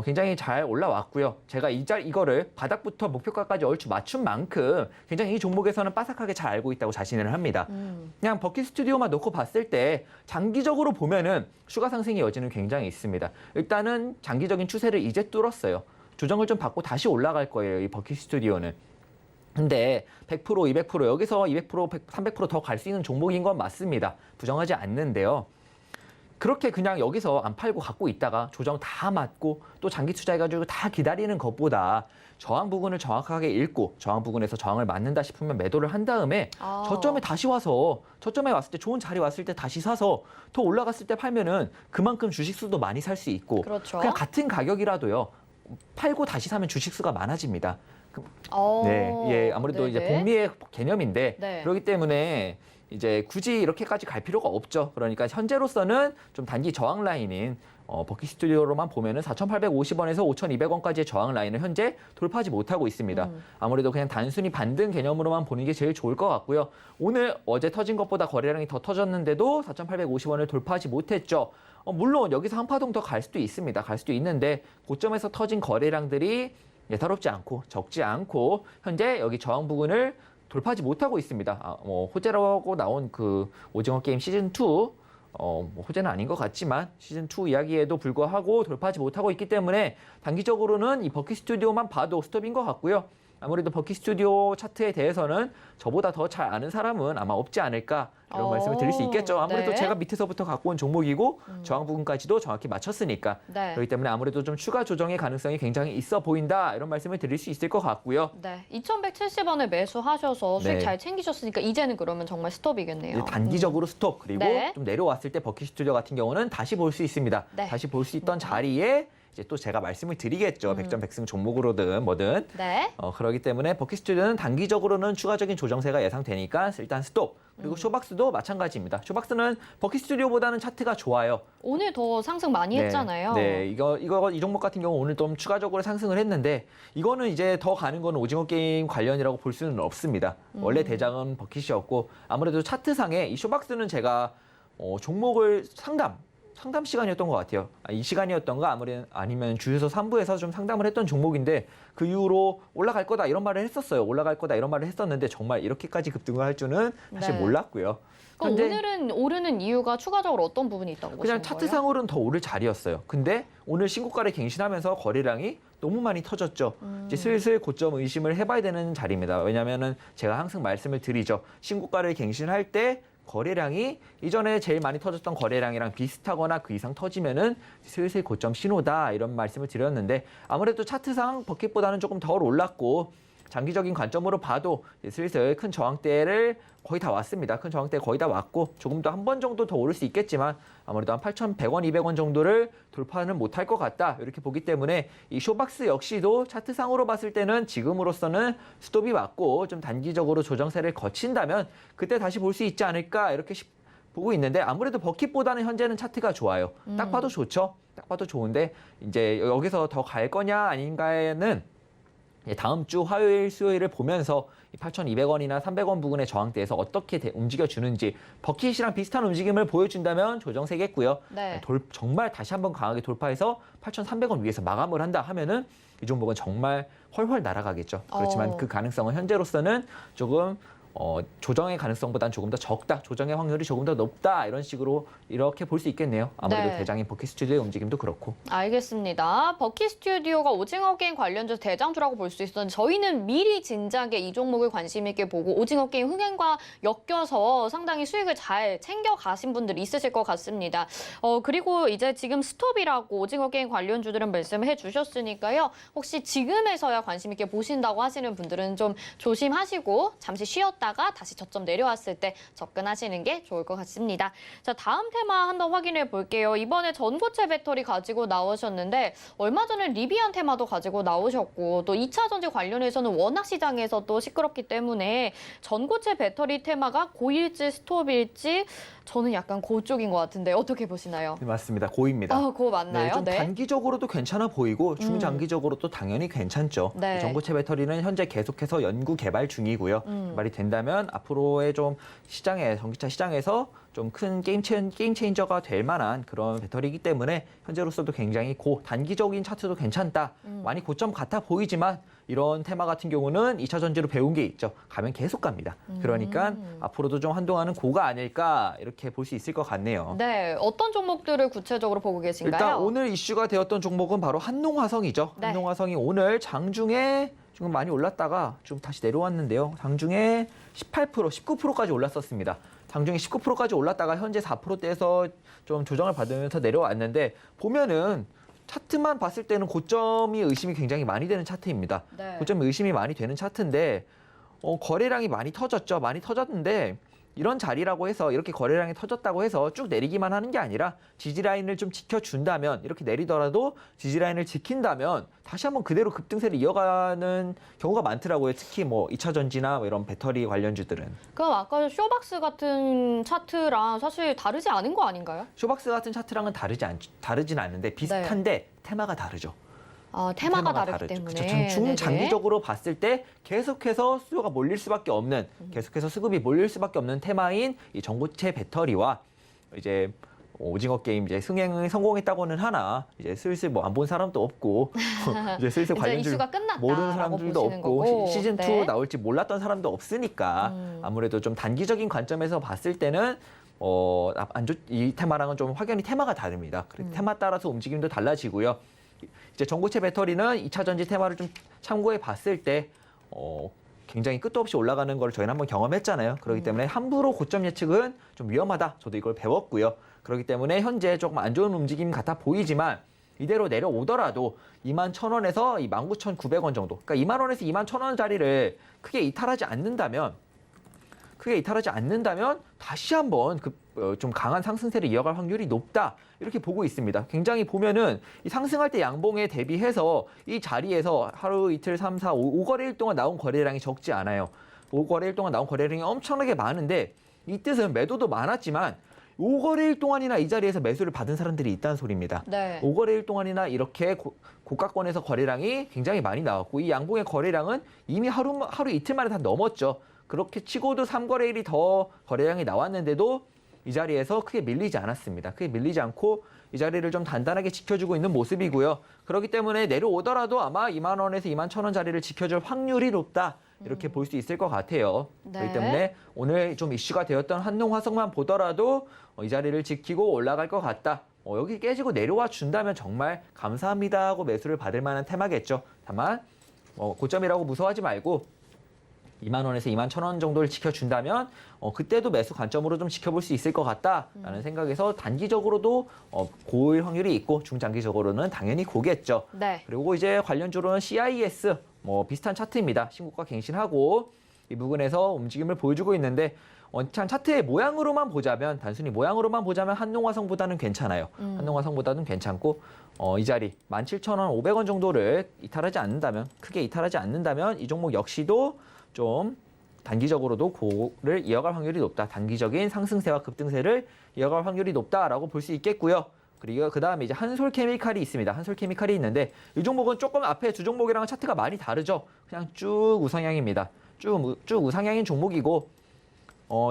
굉장히 잘 올라왔고요. 제가 이거를 바닥부터 목표가까지 얼추 맞춘 만큼 굉장히 이 종목에서는 빠삭하게 잘 알고 있다고 자신을 합니다. 그냥 버키 스튜디오만 놓고 봤을 때 장기적으로 보면은 추가 상승의 여지는 굉장히 있습니다. 일단은 장기적인 추세를 이제 뚫었어요. 조정을 좀 받고 다시 올라갈 거예요. 이 버키 스튜디오는. 근데 100%, 200% 여기서 200%, 300% 더 갈 수 있는 종목인 건 맞습니다. 부정하지 않는데요. 그렇게 그냥 여기서 안 팔고 갖고 있다가 조정 다 맞고 또 장기 투자해가지고 다 기다리는 것보다 저항 부분을 정확하게 읽고 저항 부분에서 저항을 맞는다 싶으면 매도를 한 다음에 저점에 다시 와서 저점에 왔을 때 좋은 자리 왔을 때 다시 사서 더 올라갔을 때 팔면은 그만큼 주식수도 많이 살 수 있고 그렇죠. 그냥 같은 가격이라도요 팔고 다시 사면 주식수가 많아집니다. 아무래도 이제 네네. 복리의 개념인데 네. 그렇기 때문에 이제 굳이 이렇게까지 갈 필요가 없죠. 그러니까 현재로서는 좀 단기 저항 라인인 버키 스튜디오로만 보면은 4,850원에서 5,200원까지의 저항 라인을 현재 돌파하지 못하고 있습니다. 아무래도 그냥 단순히 반등 개념으로만 보는 게 제일 좋을 것 같고요. 어제 터진 것보다 거래량이 더 터졌는데도 4,850원을 돌파하지 못했죠. 물론 여기서 한 파동 더 갈 수도 있습니다. 갈 수도 있는데 고점에서 터진 거래량들이 예사롭지 않고 적지 않고 현재 여기 저항 부분을 돌파하지 못하고 있습니다. 호재라고 나온 그 오징어 게임 시즌 2 뭐 호재는 아닌 것 같지만 시즌2 이야기에도 불구하고 돌파하지 못하고 있기 때문에 단기적으로는 이 버킷 스튜디오만 봐도 스톱인 것 같고요. 아무래도 버킷 스튜디오 차트에 대해서는 저보다 더 잘 아는 사람은 아마 없지 않을까 이런 말씀을 드릴 수 있겠죠. 아무래도 네. 제가 밑에서부터 갖고 온 종목이고 저항 부분까지도 정확히 맞췄으니까 네. 그렇기 때문에 아무래도 좀 추가 조정의 가능성이 굉장히 있어 보인다 이런 말씀을 드릴 수 있을 것 같고요. 네, 2,170원에 매수하셔서 수익 네. 잘 챙기셨으니까 이제는 그러면 정말 스톱이겠네요. 이제 단기적으로 스톱 그리고 네. 좀 내려왔을 때 버킷 스튜디오 같은 경우는 다시 볼 수 있습니다. 네. 다시 볼 수 있던 자리에 이제 또 제가 말씀을 드리겠죠. 백전백승 종목으로든 뭐든. 네. 그렇기 때문에 버킷 스튜디오는 단기적으로는 추가적인 조정세가 예상되니까 일단 스톱. 그리고 쇼박스도 마찬가지입니다. 쇼박스는 버킷 스튜디오보다는 차트가 좋아요. 오늘 더 상승 많이 했잖아요. 네, 이 종목 같은 경우 오늘 좀 추가적으로 상승을 했는데 이거는 이제 더 가는 건 오징어 게임 관련이라고 볼 수는 없습니다. 원래 대장은 버킷이었고 아무래도 차트상에 이 쇼박스는 제가 종목을 상담 시간이었던 것 같아요. 이 시간이었던가 아니면 주유소 3부에서 좀 상담을 했던 종목인데 그 이후로 올라갈 거다 이런 말을 했었어요. 올라갈 거다 이런 말을 했었는데 정말 이렇게까지 급등을 할 줄은 사실 네. 몰랐고요. 그럼 현재 오늘은 오르는 이유가 추가적으로 어떤 부분이 있다고 보시는 그냥 거예요? 차트상으로는 더 오를 자리였어요. 근데 오늘 신고가를 갱신하면서 거래량이 너무 많이 터졌죠. 이제 슬슬 고점 의심을 해봐야 되는 자리입니다. 왜냐하면은 제가 항상 말씀을 드리죠. 신고가를 갱신할 때 거래량이 이전에 제일 많이 터졌던 거래량이랑 비슷하거나 그 이상 터지면은 슬슬 고점 신호다 이런 말씀을 드렸는데 아무래도 차트상 버킷보다는 조금 덜 올랐고 장기적인 관점으로 봐도 슬슬 큰 저항대를 거의 다 왔습니다. 큰 저항대 거의 다 왔고 조금 더 한 번 정도 더 오를 수 있겠지만 아무래도 한 8,100원, 200원 정도를 돌파는 못할 것 같다. 이렇게 보기 때문에 이 쇼박스 역시도 차트상으로 봤을 때는 지금으로서는 스톱이 왔고 좀 단기적으로 조정세를 거친다면 그때 다시 볼 수 있지 않을까 이렇게 보고 있는데 아무래도 버킷보다는 현재는 차트가 좋아요. 딱 봐도 좋죠. 딱 봐도 좋은데 이제 여기서 더 갈 거냐 아닌가에는 다음 주 화요일, 수요일을 보면서 8,200원이나 300원 부근의 저항대에서 어떻게 움직여주는지 버킷이랑 비슷한 움직임을 보여준다면 조정세겠고요. 네. 정말 다시 한번 강하게 돌파해서 8,300원 위에서 마감을 한다 하면은 이 종목은 정말 훨훨 날아가겠죠. 그렇지만 그 가능성은 현재로서는 조금 조정의 가능성보다는 조금 더 적다. 조정의 확률이 조금 더 높다. 이런 식으로 이렇게 볼 수 있겠네요. 아무래도 네. 대장인 버킷 스튜디오의 움직임도 그렇고. 알겠습니다. 버킷 스튜디오가 오징어 게임 관련주 대장주라고 볼 수 있었는데 저희는 미리 진작에 이 종목을 관심 있게 보고 오징어 게임 흥행과 엮여서 상당히 수익을 잘 챙겨 가신 분들이 있으실 것 같습니다. 그리고 이제 지금 스톱이라고 오징어 게임 관련주들은 말씀을 해주셨으니까요. 혹시 지금에서야 관심 있게 보신다고 하시는 분들은 좀 조심하시고 잠시 쉬었다가 다시 저점 내려왔을 때 접근하시는 게 좋을 것 같습니다. 자, 다음 테마 한번 확인해 볼게요. 이번에 전고체 배터리 가지고 나오셨는데 얼마 전에 리비안 테마도 가지고 나오셨고 또 2차 전지 관련해서는 워낙 시장에서 또 시끄럽기 때문에 전고체 배터리 테마가 고일지 스톱일지 저는 약간 고 쪽인 것 같은데 어떻게 보시나요? 네, 맞습니다. 고입니다. 고 맞나요? 좀 단기적으로도 괜찮아 보이고 중장기적으로도 당연히 괜찮죠. 네. 전고체 배터리는 현재 계속해서 연구 개발 중이고요. 개발이 된다면 앞으로의 좀 전기차 시장에서 좀 큰 게임 체인저가 될 만한 그런 배터리이기 때문에 현재로서도 굉장히 단기적인 차트도 괜찮다. 많이 고점 같아 보이지만 이런 테마 같은 경우는 2차 전지로 배운 게 있죠. 가면 계속 갑니다. 그러니까 앞으로도 좀 한동안은 고가 아닐까 이렇게 볼 수 있을 것 같네요. 네, 어떤 종목들을 구체적으로 보고 계신가요? 일단 오늘 이슈가 되었던 종목은 바로 한농화성이죠. 네. 한농화성이 오늘 장중에 좀 많이 올랐다가 좀 다시 내려왔는데요. 장중에 18%, 19%까지 올랐었습니다. 장중에 19%까지 올랐다가 현재 4%대에서 좀 조정을 받으면서 내려왔는데 보면은 차트만 봤을 때는 고점이 의심이 굉장히 많이 되는 차트입니다. 네. 고점이 의심이 많이 되는 차트인데 거래량이 많이 터졌죠. 많이 터졌는데 이런 자리라고 해서 이렇게 거래량이 터졌다고 해서 쭉 내리기만 하는 게 아니라 지지라인을 좀 지켜준다면 이렇게 내리더라도 지지라인을 지킨다면 다시 한번 그대로 급등세를 이어가는 경우가 많더라고요. 특히 2차 전지나 이런 배터리 관련주들은. 그럼 아까 쇼박스 같은 차트랑 사실 다르지 않은 거 아닌가요? 쇼박스 같은 차트랑은 다르진 않는데 비슷한데 테마가 다르죠. 테마가 다르기 때문에. 그렇죠. 중장기적으로 봤을 때 계속해서 수요가 몰릴 수밖에 없는, 계속해서 수급이 몰릴 수밖에 없는 테마인 이 전고체 배터리와 이제 오징어 게임 이제 승행을 성공했다고는 하나 이제 슬슬 안 본 사람도 없고 이제 슬슬 관련주 이슈가 끝났다라고 모르는 사람들도 보시는 없고 거고. 시즌 2 네. 나올지 몰랐던 사람도 없으니까 아무래도 좀 단기적인 관점에서 봤을 때는 이 테마랑은 좀 확연히 테마가 다릅니다. 그래서 테마 따라서 움직임도 달라지고요. 이제 전고체 배터리는 2차 전지 테마를 좀 참고해 봤을 때 굉장히 끝도 없이 올라가는 걸 저희는 한번 경험했잖아요. 그렇기 때문에 함부로 고점 예측은 좀 위험하다. 저도 이걸 배웠고요. 그렇기 때문에 현재 조금 안 좋은 움직임 같아 보이지만 이대로 내려오더라도 21,000원에서 19,900원 정도. 그러니까 2만 원에서 21,000원짜리를 크게 이탈하지 않는다면 다시 한번 좀 강한 상승세를 이어갈 확률이 높다. 이렇게 보고 있습니다. 굉장히 보면은 이 상승할 때 양봉에 대비해서 이 자리에서 하루 이틀 3, 4, 5거래일 동안 나온 거래량이 적지 않아요. 5거래일 동안 나온 거래량이 엄청나게 많은데 이 뜻은 매도도 많았지만 5거래일 동안이나 이 자리에서 매수를 받은 사람들이 있다는 소리입니다. 네. 5거래일 동안이나 이렇게 고가권에서 거래량이 굉장히 많이 나왔고 이 양봉의 거래량은 이미 하루 이틀 만에 다 넘었죠. 그렇게 치고도 3거래일이 더 거래량이 나왔는데도 이 자리에서 크게 밀리지 않았습니다. 크게 밀리지 않고 이 자리를 좀 단단하게 지켜주고 있는 모습이고요. 그렇기 때문에 내려오더라도 아마 2만 원에서 2만 1,000원 자리를 지켜줄 확률이 높다. 이렇게 볼 수 있을 것 같아요. 네. 그렇기 때문에 오늘 좀 이슈가 되었던 한농화성만 보더라도 이 자리를 지키고 올라갈 것 같다. 여기 깨지고 내려와 준다면 정말 감사합니다 하고 매수를 받을 만한 테마겠죠. 다만 고점이라고 무서워하지 말고 2만 원에서 2만 1,000원 정도를 지켜준다면 그때도 매수 관점으로 좀 지켜볼 수 있을 것 같다라는 생각에서 단기적으로도 고일 확률이 있고 중장기적으로는 당연히 고겠죠. 네. 그리고 이제 관련주로는 CIS 비슷한 차트입니다. 신고가 갱신하고 이 부분에서 움직임을 보여주고 있는데 참 차트의 모양으로만 보자면 단순히 모양으로만 보자면 한농화성보다는 괜찮아요. 한농화성보다는 괜찮고 이 자리 17,500원 정도를 크게 이탈하지 않는다면 이 종목 역시도 좀 단기적으로도 고를 이어갈 확률이 높다. 단기적인 상승세와 급등세를 이어갈 확률이 높다라고 볼 수 있겠고요. 그리고 그다음에 이제 한솔케미칼이 있습니다. 한솔케미칼이 있는데 이 종목은 조금 앞에 두 종목이랑은 차트가 많이 다르죠. 그냥 쭉 우상향입니다. 쭉 우상향인 종목이고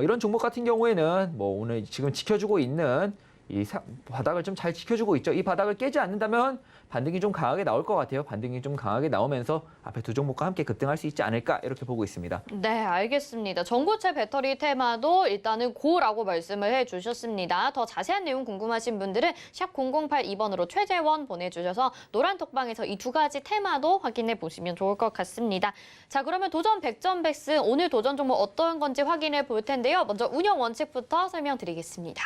이런 종목 같은 경우에는 오늘 지금 지켜주고 있는 이 바닥을 좀 잘 지켜주고 있죠. 이 바닥을 깨지 않는다면 반등이 좀 강하게 나올 것 같아요. 반등이 좀 강하게 나오면서 앞에 두 종목과 함께 급등할 수 있지 않을까 이렇게 보고 있습니다. 네, 알겠습니다. 전고체 배터리 테마도 일단은 고라고 말씀을 해주셨습니다. 더 자세한 내용 궁금하신 분들은 샵 0082번으로 최재원 보내주셔서 노란 톡방에서 이 두 가지 테마도 확인해 보시면 좋을 것 같습니다. 자, 그러면 도전 100점 백승 오늘 도전 종목 어떤 건지 확인해 볼 텐데요. 먼저 운영 원칙부터 설명드리겠습니다.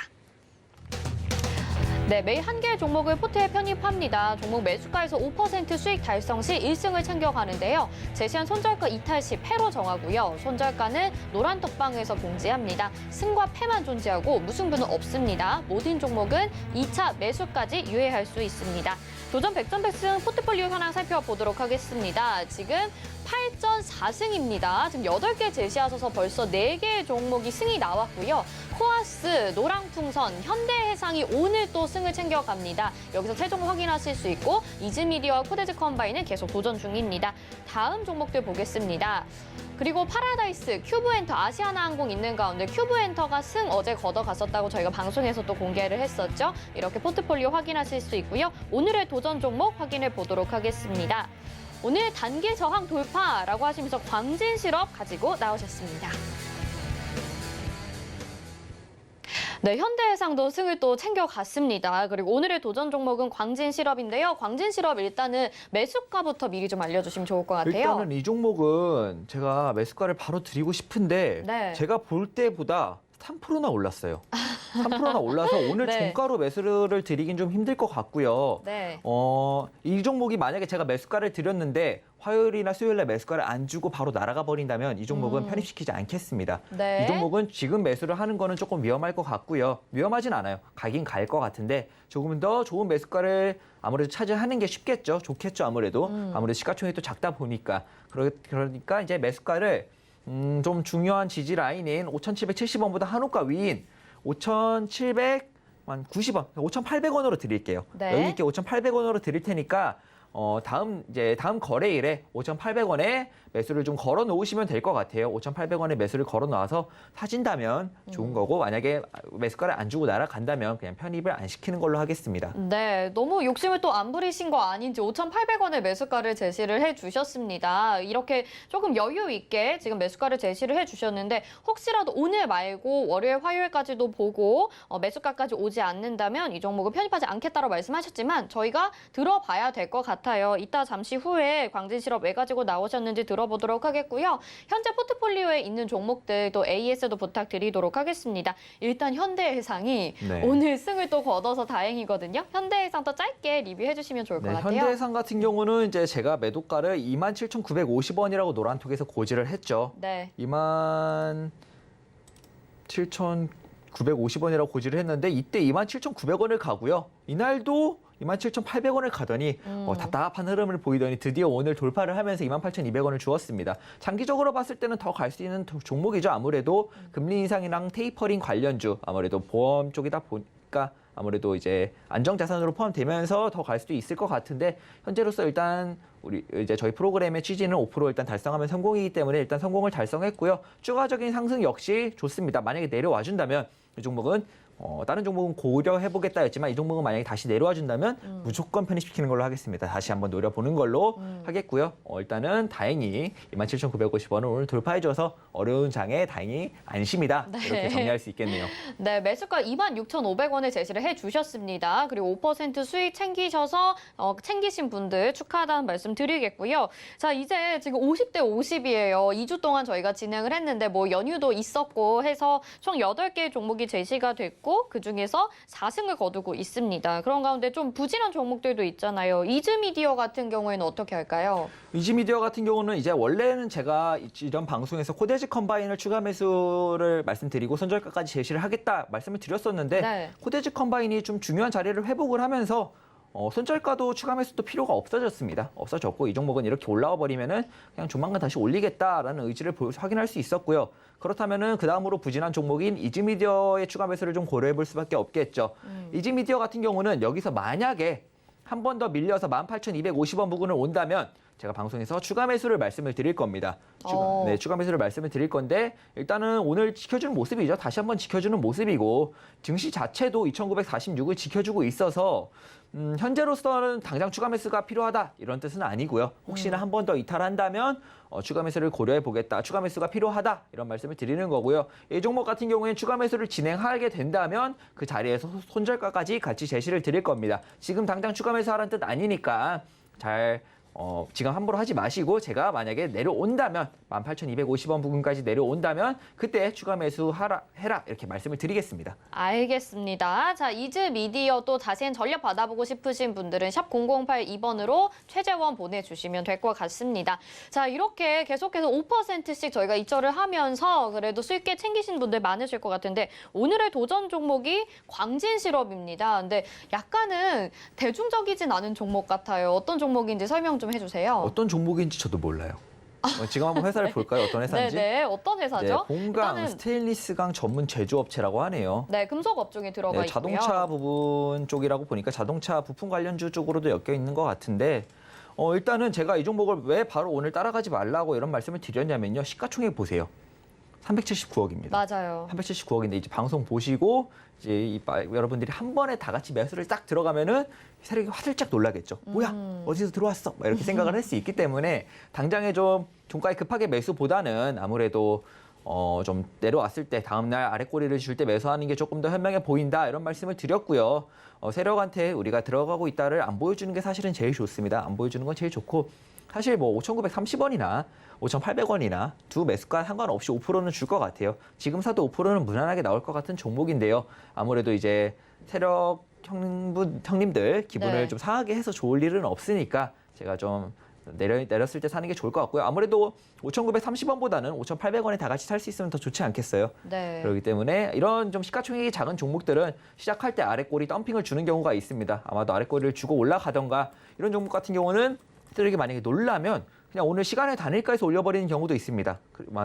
네, 매일 한 개의 종목을 포트에 편입합니다. 종목 매수가에서 5% 수익 달성 시 1승을 챙겨가는데요. 제시한 손절가 이탈 시 패로 정하고요. 손절가는 노란 톡방에서 공지합니다. 승과 패만 존재하고 무승부는 없습니다. 모든 종목은 2차 매수까지 유예할 수 있습니다. 도전 100점 백승 포트폴리오 현황 살펴보도록 하겠습니다. 지금 8전 4승입니다. 지금 8개 제시하셔서 벌써 4개의 종목이 승이 나왔고요. 코아스, 노랑풍선, 현대해상이 오늘 또 승을 챙겨갑니다. 여기서 최종 확인하실 수 있고 이즈미디어와 코데즈 컴바인은 계속 도전 중입니다. 다음 종목들 보겠습니다. 그리고 파라다이스, 큐브엔터, 아시아나항공 있는 가운데 큐브엔터가 승 어제 걷어갔었다고 저희가 방송에서 또 공개를 했었죠. 이렇게 포트폴리오 확인하실 수 있고요. 오늘의 도전 종목 확인해 보도록 하겠습니다. 오늘 단기 저항 돌파라고 하시면서 광진실업 가지고 나오셨습니다. 네, 현대해상도 승을 또 챙겨갔습니다. 그리고 오늘의 도전 종목은 광진실업인데요. 광진실업 일단은 매수가부터 미리 좀 알려주시면 좋을 것 같아요. 일단은 이 종목은 제가 매수가를 바로 드리고 싶은데 네. 제가 볼 때보다 3%나 올랐어요. 3%나 올라서 오늘 네. 종가로 매수를 드리긴 좀 힘들 것 같고요. 네. 이 종목이 만약에 제가 매수가를 드렸는데 화요일이나 수요일에 매수가를 안 주고 바로 날아가 버린다면 이 종목은 편입시키지 않겠습니다. 네. 이 종목은 지금 매수를 하는 거는 조금 위험할 것 같고요. 위험하진 않아요. 가긴 갈 것 같은데 조금 더 좋은 매수가를 아무래도 차지하는 게 쉽겠죠. 좋겠죠, 아무래도. 아무래도 시가총액이 또 작다 보니까. 그러니까 이제 매수가를 좀 중요한 지지 라인인 5,770원보다 한우가 위인 5,790원, 5,800원으로 드릴게요. 네. 여유 있게 5,800원으로 드릴 테니까 다음 거래일에 5,800원에 매수를 좀 걸어 놓으시면 될 것 같아요. 5,800원에 매수를 걸어 놔서 사진다면 좋은 거고 만약에 매수가를 안 주고 날아간다면 그냥 편입을 안 시키는 걸로 하겠습니다. 네, 너무 욕심을 또 안 부리신 거 아닌지 5,800원의 매수가를 제시를 해주셨습니다. 이렇게 조금 여유 있게 지금 매수가를 제시를 해주셨는데 혹시라도 오늘 말고 월요일, 화요일까지도 보고 매수가까지 오지 않는다면 이 종목은 편입하지 않겠다고 말씀하셨지만 저희가 들어봐야 될 것 같아요. 이따 잠시 후에 광진실업 왜 가지고 나오셨는지 들어보도록 하겠고요. 현재 포트폴리오에 있는 종목들 또 AS도 부탁드리도록 하겠습니다. 일단 현대해상이 네. 오늘 승을 또 거둬서 다행이거든요. 현대해상 또 짧게 리뷰해 주시면 좋을 것 네, 같아요. 현대해상 같은 경우는 이제 제가 매도가를 27,950원이라고 노란톡에서 고지를 했죠. 네. 27,950원이라고 고지를 했는데 이때 27,900원을 가고요. 이날도 27,800원을 가더니 답답한 흐름을 보이더니 드디어 오늘 돌파를 하면서 28,200원을 주었습니다. 장기적으로 봤을 때는 더 갈 수 있는 종목이죠. 아무래도 금리 인상이랑 테이퍼링 관련주, 아무래도 보험 쪽이다 보니까 아무래도 이제 안정자산으로 포함되면서 더 갈 수도 있을 것 같은데 현재로서 일단 저희 프로그램의 취지는 5% 일단 달성하면 성공이기 때문에 일단 성공을 달성했고요. 추가적인 상승 역시 좋습니다. 만약에 내려와 준다면 이 종목은 다른 종목은 고려해보겠다 했지만 이 종목은 만약에 다시 내려와 준다면 무조건 편입시키는 걸로 하겠습니다. 다시 한번 노려보는 걸로 하겠고요. 일단은 다행히 27,950원을 오늘 돌파해줘서 어려운 장에 다행히 안심이다. 네. 이렇게 정리할 수 있겠네요. 네, 매수가 26,500원을 제시를 해주셨습니다. 그리고 5% 수익 챙기셔서 챙기신 분들 축하하다는 말씀 드리겠고요. 자, 이제 지금 50대 50이에요. 2주 동안 저희가 진행을 했는데 뭐 연휴도 있었고 해서 총 8개의 종목이 제시가 됐고 그중에서 4승을 거두고 있습니다. 그런 가운데 좀 부진한 종목들도 있잖아요. 이즈미디어 같은 경우에는 어떻게 할까요? 이지미디어 같은 경우는 이제 원래는 제가 이런 방송에서 코데지 컴바인을 추가 매수를 말씀드리고 손절가까지 제시를 하겠다 말씀을 드렸었는데 네. 코데지 컴바인이 좀 중요한 자리를 회복을 하면서 손절가도 추가 매수도 필요가 없어졌습니다. 없어졌고 이 종목은 이렇게 올라와 버리면은 그냥 조만간 다시 올리겠다라는 의지를 확인할 수 있었고요. 그렇다면은 그 다음으로 부진한 종목인 이지미디어의 추가 매수를 좀 고려해 볼 수밖에 없겠죠. 이지미디어 같은 경우는 여기서 만약에 한 번 더 밀려서 18,250원 부근을 온다면 제가 방송에서 추가 매수를 말씀을 드릴 겁니다. 추가 매수를 말씀을 드릴 건데 일단은 오늘 지켜주는 모습이죠. 다시 한번 지켜주는 모습이고 증시 자체도 2,946을 지켜주고 있어서 현재로서는 당장 추가 매수가 필요하다 이런 뜻은 아니고요. 혹시나 한 번 더 이탈한다면 추가 매수를 고려해 보겠다. 추가 매수가 필요하다 이런 말씀을 드리는 거고요. 이 종목 같은 경우에는 추가 매수를 진행하게 된다면 그 자리에서 손절가까지 같이 제시를 드릴 겁니다. 지금 당장 추가 매수하라는 뜻 아니니까 지금 함부로 하지 마시고 제가 만약에 내려온다면 18,250원 부근까지 내려온다면 그때 추가 매수해라 이렇게 말씀을 드리겠습니다. 알겠습니다. 자, 이즈미디어 또 자세한 전략 받아보고 싶으신 분들은 샵 0082번으로 최재원 보내주시면 될 것 같습니다. 자, 이렇게 계속해서 5%씩 저희가 입절을 하면서 그래도 수익 꽤 챙기신 분들 많으실 것 같은데 오늘의 도전 종목이 광진실업입니다. 근데 약간은 대중적이진 않은 종목 같아요. 어떤 종목인지 설명 좀 해주세요. 어떤 종목인지 저도 몰라요. 지금 한번 회사를 볼까요? 어떤 회사인지? 네네, 어떤 회사죠? 네, 본강 일단은 스테인리스강 전문 제조업체라고 하네요. 네, 금속 업종에 들어가 네, 있고요. 자동차 부분 쪽이라고 보니까 자동차 부품 관련주 쪽으로도 엮여 있는 것 같은데 일단은 제가 이 종목을 왜 바로 오늘 따라가지 말라고 이런 말씀을 드렸냐면요. 시가총액 보세요. 379억입니다. 맞아요. 379억인데 이제 방송 보시고 이제 여러분들이 한 번에 다 같이 매수를 딱 들어가면은 세력이 화들짝 놀라겠죠. 뭐야? 어디서 들어왔어? 막 이렇게 생각을 할 수 있기 때문에 당장에 좀 종가에 급하게 매수보다는 아무래도 좀 내려왔을 때 다음날 아랫꼬리를 줄 때 매수하는 게 조금 더 현명해 보인다 이런 말씀을 드렸고요. 세력한테 우리가 들어가고 있다를 안 보여주는 게 사실은 제일 좋습니다. 안 보여주는 건 제일 좋고 사실 뭐 5,930원이나 5,800원이나 두 매수가 상관없이 5%는 줄 것 같아요. 지금 사도 5%는 무난하게 나올 것 같은 종목인데요. 아무래도 이제 세력 형님들 기분을 네. 좀 상하게 해서 좋을 일은 없으니까 제가 좀 내렸을 때 사는 게 좋을 것 같고요. 아무래도 5,930원보다는 5,800원에 다 같이 살 수 있으면 더 좋지 않겠어요? 네. 그렇기 때문에 이런 좀 시가총액이 작은 종목들은 시작할 때 아랫꼬리 덤핑을 주는 경우가 있습니다. 아마도 아랫꼬리를 주고 올라가던가 이런 종목 같은 경우는 세력이 만약에 놀라면 그냥 오늘 시간의 단일가에서 올려버리는 경우도 있습니다.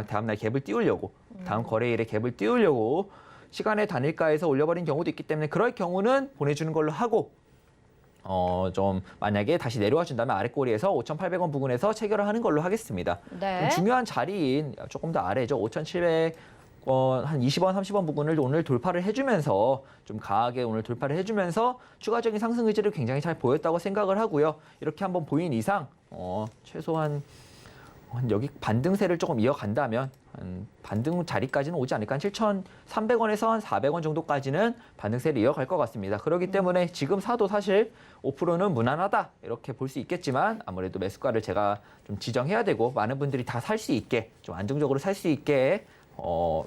다음날 갭을 띄우려고, 다음 거래일에 갭을 띄우려고 시간의 단일가에서 올려버리는 경우도 있기 때문에 그럴 경우는 보내주는 걸로 하고 좀 만약에 다시 내려와 준다면 아래 꼬리에서 5,800원 부근에서 체결을 하는 걸로 하겠습니다. 네. 중요한 자리인 조금 더 아래죠. 5,700원, 한 20원, 30원 부근을 오늘 돌파를 해주면서 좀 강하게 오늘 돌파를 해주면서 추가적인 상승 의지를 굉장히 잘 보였다고 생각을 하고요. 이렇게 한번 보인 이상 최소한 여기 반등세를 조금 이어간다면 한 반등 자리까지는 오지 않을까. 한 7,300원에서 한 400원 정도까지는 반등세를 이어갈 것 같습니다. 그렇기 때문에 지금 사도 사실 5%는 무난하다 이렇게 볼 수 있겠지만 아무래도 매수가를 제가 좀 지정해야 되고 많은 분들이 다 살 수 있게 좀 안정적으로 살 수 있게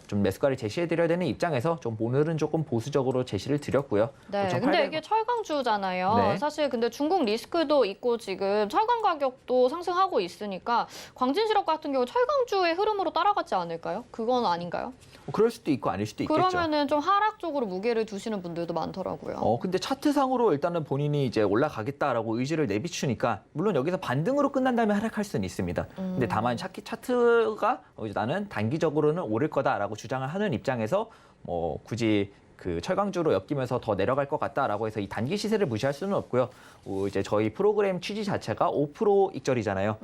좀 매수가를 제시해드려야 되는 입장에서 좀 오늘은 조금 보수적으로 제시를 드렸고요. 네, 5,800원. 근데 이게 철강주잖아요. 네. 사실 근데 중국 리스크도 있고 지금 철강 가격도 상승하고 있으니까 광진실업 같은 경우 철강주의 흐름으로 따라가지 않을까요? 그건 아닌가요? 그럴 수도 있고 아닐 수도 있겠죠. 그러면은 좀 하락 쪽으로 무게를 두시는 분들도 많더라고요. 근데 차트상으로 일단은 본인이 이제 올라가겠다라고 의지를 내비추니까 물론 여기서 반등으로 끝난다면 하락할 수는 있습니다. 근데 다만 차트가 이제 나는 단기적으로는 오를 거다라고 주장을 하는 입장에서 굳이 그 철강주로 엮이면서 더 내려갈 것 같다라고 해서 이 단기 시세를 무시할 수는 없고요. 이제 저희 프로그램 취지 자체가 5% 익절이잖아요.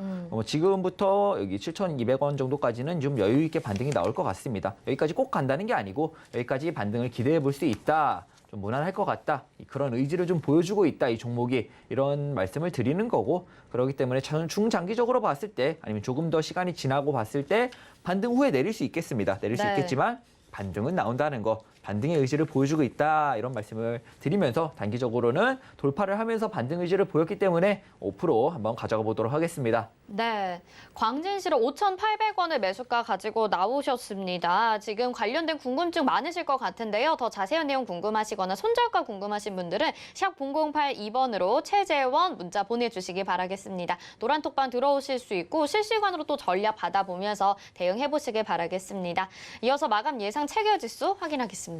지금부터 여기 7,200원 정도까지는 좀 여유 있게 반등이 나올 것 같습니다. 여기까지 꼭 간다는 게 아니고 여기까지 반등을 기대해 볼 수 있다. 좀 무난할 것 같다. 그런 의지를 좀 보여주고 있다. 이 종목이 이런 말씀을 드리는 거고 그렇기 때문에 저는 중장기적으로 봤을 때 아니면 조금 더 시간이 지나고 봤을 때 반등 후에 내릴 수 있겠습니다. 내릴 수 네. 있겠지만 반등은 나온다는 거, 반등의 의지를 보여주고 있다 이런 말씀을 드리면서 단기적으로는 돌파를 하면서 반등 의지를 보였기 때문에 5% 한번 가져가 보도록 하겠습니다. 네, 광진시로 5,800원을 매수가 가지고 나오셨습니다. 지금 관련된 궁금증 많으실 것 같은데요. 더 자세한 내용 궁금하시거나 손절가 궁금하신 분들은 샵 0082번으로 최재원 문자 보내주시기 바라겠습니다. 노란톡방 들어오실 수 있고 실시간으로 또 전략 받아보면서 대응해보시길 바라겠습니다. 이어서 마감 예상 체결지수 확인하겠습니다.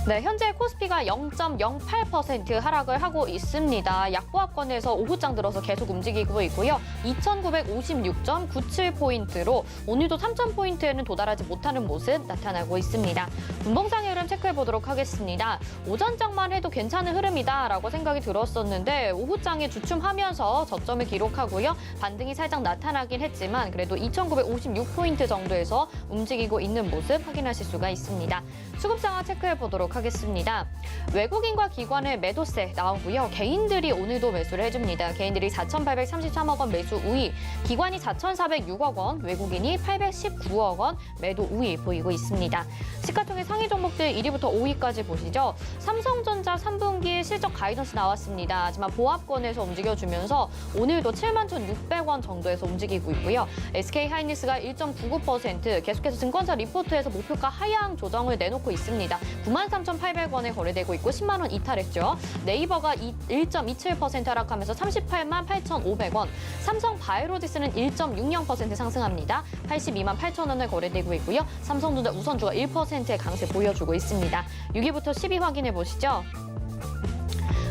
네, 현재 코스피가 0.08% 하락을 하고 있습니다. 약보합권에서 오후장 들어서 계속 움직이고 있고요. 2,956.97포인트로 오늘도 3,000포인트에는 도달하지 못하는 모습 나타나고 있습니다. 분봉상의 흐름 체크해 보도록 하겠습니다. 오전장만 해도 괜찮은 흐름이다라고 생각이 들었었는데 오후장에 주춤하면서 저점을 기록하고요. 반등이 살짝 나타나긴 했지만 그래도 2,956포인트 정도에서 움직이고 있는 모습 확인하실 수가 있습니다. 수급 상황 체크해 보도록 하겠습니다. 외국인과 기관의 매도세 나오고요. 개인들이 오늘도 매수를 해줍니다. 개인들이 4,833억 원 매수 우위, 기관이 4,406억 원, 외국인이 819억 원 매도 우위 보이고 있습니다. 시가총액 상위 종목들 1위부터 5위까지 보시죠. 삼성전자 3분기 실적 가이던스 나왔습니다. 하지만 보합권에서 움직여주면서 오늘도 71,600원 정도에서 움직이고 있고요. SK하이닉스가 1.99%, 계속해서 증권사 리포트에서 목표가 하향 조정을 내놓고 있습니다. 93,800원에 거래되고 있고 10만 원 이탈했죠. 네이버가 1.27% 하락하면서 38만 8,500원. 삼성바이오로직스는 1.60% 상승합니다. 82만 8,000원에 거래되고 있고요. 삼성전자 우선주가 1%의 강세 보여주고 있습니다. 6위부터 10위 확인해 보시죠.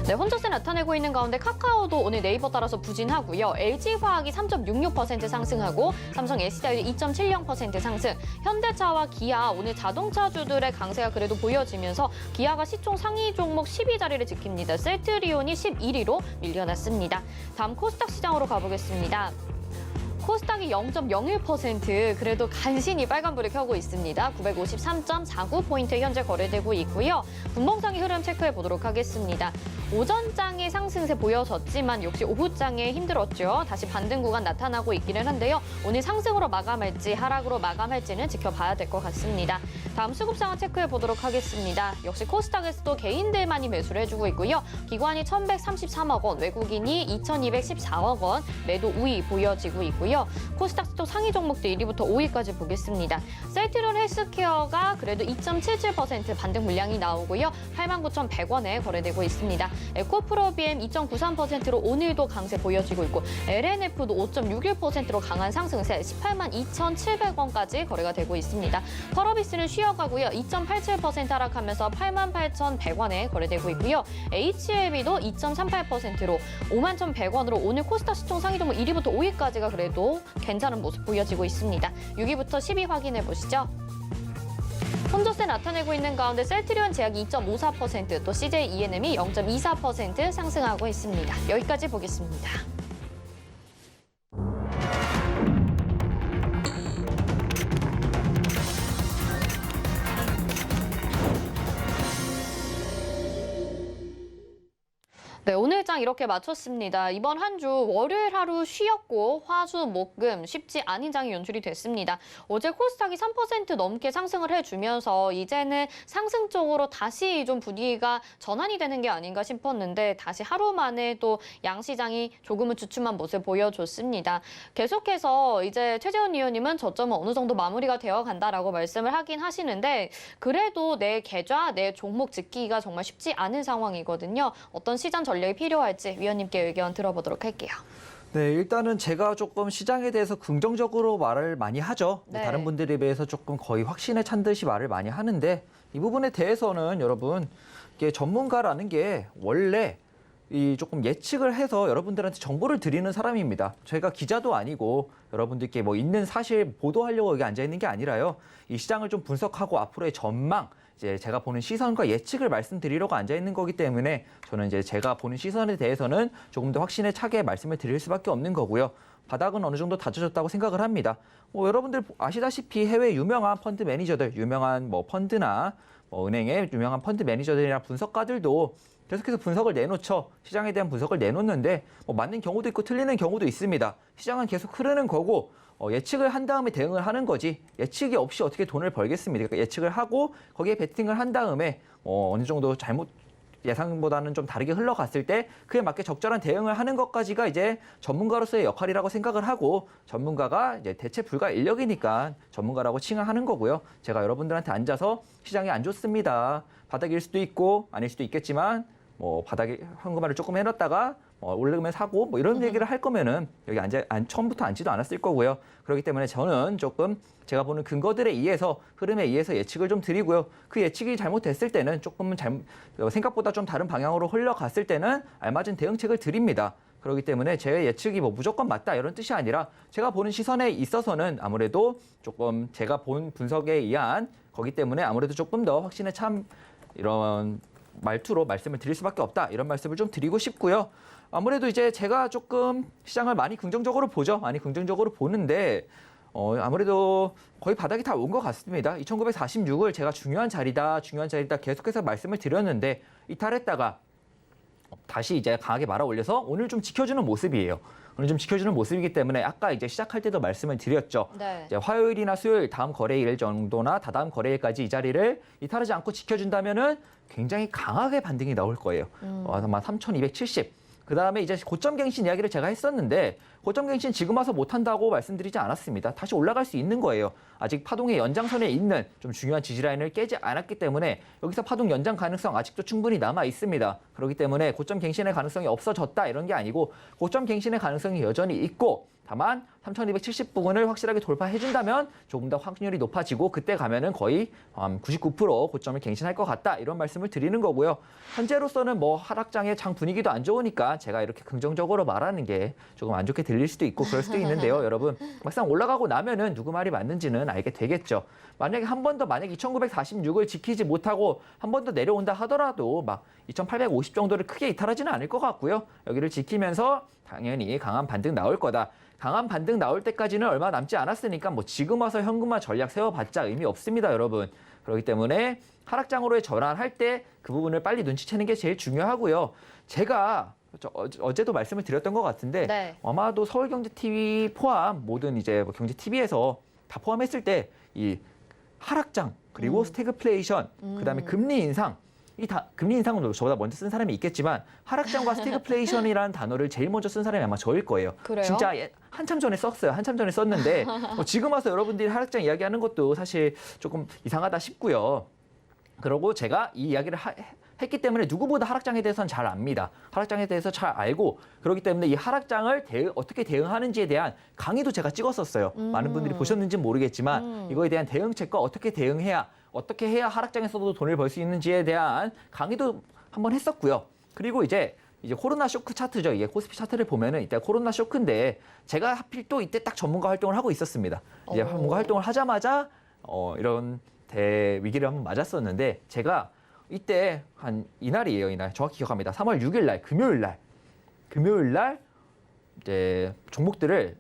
네, 혼조세 나타내고 있는 가운데 카카오도 오늘 네이버 따라서 부진하고요. LG화학이 3.66% 상승하고 삼성 SDI 2.70% 상승. 현대차와 기아 오늘 자동차주들의 강세가 그래도 보여지면서 기아가 시총 상위 종목 10위 자리를 지킵니다. 셀트리온이 11위로 밀려났습니다. 다음 코스닥 시장으로 가보겠습니다. 코스닥이 0.01% 그래도 간신히 빨간불을 켜고 있습니다. 953.49포인트 현재 거래되고 있고요. 분봉상의 흐름 체크해 보도록 하겠습니다. 오전장의 상승세 보여졌지만 역시 오후장에 힘들었죠. 다시 반등 구간 나타나고 있기는 한데요. 오늘 상승으로 마감할지 하락으로 마감할지는 지켜봐야 될 것 같습니다. 다음 수급 상황 체크해 보도록 하겠습니다. 역시 코스닥에서도 개인들만이 매수를 해주고 있고요. 기관이 1,133억 원, 외국인이 2,214억 원 매도 우위 보여지고 있고요. 코스닥 스톡 상위 종목들 1위부터 5위까지 보겠습니다. 셀트리온 헬스케어가 그래도 2.77% 반등 물량이 나오고요. 89,100원에 거래되고 있습니다. 에코프로비엠 2.93%로 오늘도 강세 보여지고 있고 LNF도 5.61%로 강한 상승세 18만 2,700원까지 거래가 되고 있습니다. 펄어비스는 쉬어가고요. 2.87% 하락하면서 8만 8,100원에 거래되고 있고요. HLB도 2.38%로 5만 1,100원으로 오늘 코스닥 시총 상위 종목 1위부터 5위까지가 그래도 괜찮은 모습 보여지고 있습니다. 6위부터 10위 확인해 보시죠. 혼조세 나타내고 있는 가운데 셀트리온 제약이 2.54%, 또 CJ E&M이 0.24% 상승하고 있습니다. 여기까지 보겠습니다. 네, 오늘 장 이렇게 마쳤습니다. 이번 한 주 월요일 하루 쉬었고 화, 수, 목, 금 쉽지 않은 장이 연출이 됐습니다. 어제 코스닥이 3% 넘게 상승을 해주면서 이제는 상승 쪽으로 다시 좀 분위기가 전환이 되는 게 아닌가 싶었는데 다시 하루 만에 또 양시장이 조금은 주춤한 모습 보여줬습니다. 계속해서 이제 최재원 위원님은 저점은 어느 정도 마무리가 되어 간다라고 말씀을 하긴 하시는데 그래도 내 계좌, 내 종목 지키기가 정말 쉽지 않은 상황이거든요. 어떤 시장 전략이 필요할지 위원님께 의견 들어보도록 할게요. 네, 일단은 제가 조금 시장에 대해서 긍정적으로 말을 많이 하죠. 네. 다른 분들에 비해서 조금 거의 확신에 찬 듯이 말을 많이 하는데 이 부분에 대해서는 여러분 이게 전문가라는 게 원래 이 조금 예측을 해서 여러분들한테 정보를 드리는 사람입니다. 저희가 기자도 아니고 여러분들께 뭐 있는 사실 보도하려고 여기 앉아 있는 게 아니라요. 이 시장을 좀 분석하고 앞으로의 전망, 이제 제가 보는 시선과 예측을 말씀드리려고 앉아 있는 거기 때문에 저는 이제 제가 보는 시선에 대해서는 조금 더 확신에 차게 말씀을 드릴 수밖에 없는 거고요. 바닥은 어느 정도 다져졌다고 생각을 합니다. 여러분들 아시다시피 해외 유명한 펀드 매니저들, 유명한 뭐 펀드나 뭐 은행의 유명한 펀드 매니저들이나 분석가들도 계속해서 분석을 내놓죠. 시장에 대한 분석을 내놓는데 뭐 맞는 경우도 있고 틀리는 경우도 있습니다. 시장은 계속 흐르는 거고 예측을 한 다음에 대응을 하는 거지 예측이 없이 어떻게 돈을 벌겠습니까? 그러니까 예측을 하고 거기에 베팅을 한 다음에 어느 정도 잘못 예상보다는 좀 다르게 흘러갔을 때 그에 맞게 적절한 대응을 하는 것까지가 이제 전문가로서의 역할이라고 생각을 하고 전문가가 이제 대체 불가 인력이니까 전문가라고 칭하는 거고요. 제가 여러분들한테 앉아서 시장이 안 좋습니다. 바닥일 수도 있고 아닐 수도 있겠지만 뭐 바닥에 현금화를 조금 해놨다가 오르면 사고 뭐 이런 얘기를 할 거면은 여기 처음부터 앉지도 않았을 거고요. 그렇기 때문에 저는 조금 제가 보는 근거들에 의해서 흐름에 의해서 예측을 좀 드리고요. 그 예측이 잘못됐을 때는 조금은 생각보다 좀 다른 방향으로 흘러갔을 때는 알맞은 대응책을 드립니다. 그렇기 때문에 제 예측이 뭐 무조건 맞다 이런 뜻이 아니라 제가 보는 시선에 있어서는 아무래도 조금 제가 본 분석에 의한 거기 때문에 아무래도 조금 더 확신에 참 이런 말투로 말씀을 드릴 수밖에 없다 이런 말씀을 좀 드리고 싶고요. 아무래도 이제 제가 조금 시장을 많이 긍정적으로 보죠. 많이 긍정적으로 보는데 아무래도 거의 바닥이 다 온 것 같습니다. 2946을 제가 중요한 자리다 계속해서 말씀을 드렸는데 이탈했다가 다시 이제 강하게 말아 올려서 오늘 좀 지켜주는 모습이에요. 오늘 좀 지켜주는 모습이기 때문에 아까 이제 시작할 때도 말씀을 드렸죠. 네. 이제 화요일이나 수요일 다음 거래일 정도나 다다음 거래일까지 이 자리를 이탈하지 않고 지켜준다면은 굉장히 강하게 반등이 나올 거예요. 아마 3,270. 그 다음에 이제 고점 갱신 이야기를 제가 했었는데 고점 갱신 지금 와서 못한다고 말씀드리지 않았습니다. 다시 올라갈 수 있는 거예요. 아직 파동의 연장선에 있는 좀 중요한 지지라인을 깨지 않았기 때문에 여기서 파동 연장 가능성 아직도 충분히 남아 있습니다. 그렇기 때문에 고점 갱신의 가능성이 없어졌다 이런 게 아니고 고점 갱신의 가능성이 여전히 있고 다만 3,270 부근을 확실하게 돌파해준다면 조금 더 확률이 높아지고 그때 가면은 거의 99% 고점을 갱신할 것 같다 이런 말씀을 드리는 거고요. 현재로서는 뭐 하락장의 장 분위기도 안 좋으니까 제가 이렇게 긍정적으로 말하는 게 조금 안 좋게 들릴 수도 있고 그럴 수도 있는데요. 여러분 막상 올라가고 나면은 누구 말이 맞는지는 알게 되겠죠. 만약에 한 번 더 만약 2,946을 지키지 못하고 한 번 더 내려온다 하더라도 막 2,850 정도를 크게 이탈하지는 않을 것 같고요. 여기를 지키면서 당연히 강한 반등 나올 거다. 강한 반등 나올 때까지는 얼마 남지 않았으니까 뭐 지금 와서 현금화 전략 세워봤자 의미 없습니다, 여러분. 그렇기 때문에 하락장으로의 전환할 때 그 부분을 빨리 눈치채는 게 제일 중요하고요. 제가 어제도 말씀을 드렸던 것 같은데 네. 아마도 서울경제TV 포함 모든 이제 뭐 경제TV에서 다 포함했을 때 이 하락장 그리고 스태그플레이션 그다음에 금리 인상 금리 인상은 저보다 먼저 쓴 사람이 있겠지만 하락장과 스태그플레이션이라는 단어를 제일 먼저 쓴 사람이 아마 저일 거예요. 그래요? 진짜 한참 전에 썼어요. 한참 전에 썼는데 지금 와서 여러분들이 하락장 이야기하는 것도 사실 조금 이상하다 싶고요. 그리고 제가 이 이야기를 했기 때문에 누구보다 하락장에 대해서는 잘 압니다. 하락장에 대해서 잘 알고 그렇기 때문에 이 하락장을 어떻게 대응하는지에 대한 강의도 제가 찍었었어요. 많은 분들이 보셨는지는 모르겠지만 이거에 대한 대응책과 어떻게 해야 하락장에서도 돈을 벌 수 있는지에 대한 강의도 한번 했었고요. 그리고 이제 코로나 쇼크 차트죠. 이게 코스피 차트를 보면은 이때 코로나 쇼크인데 제가 하필 또 이때 딱 전문가 활동을 하고 있었습니다. 이제 전문가 활동을 하자마자 이런 대위기를 한번 맞았었는데 제가 이때 이날이에요. 이날 정확히 기억합니다. 3월 6일 날 금요일 날 이제 종목들을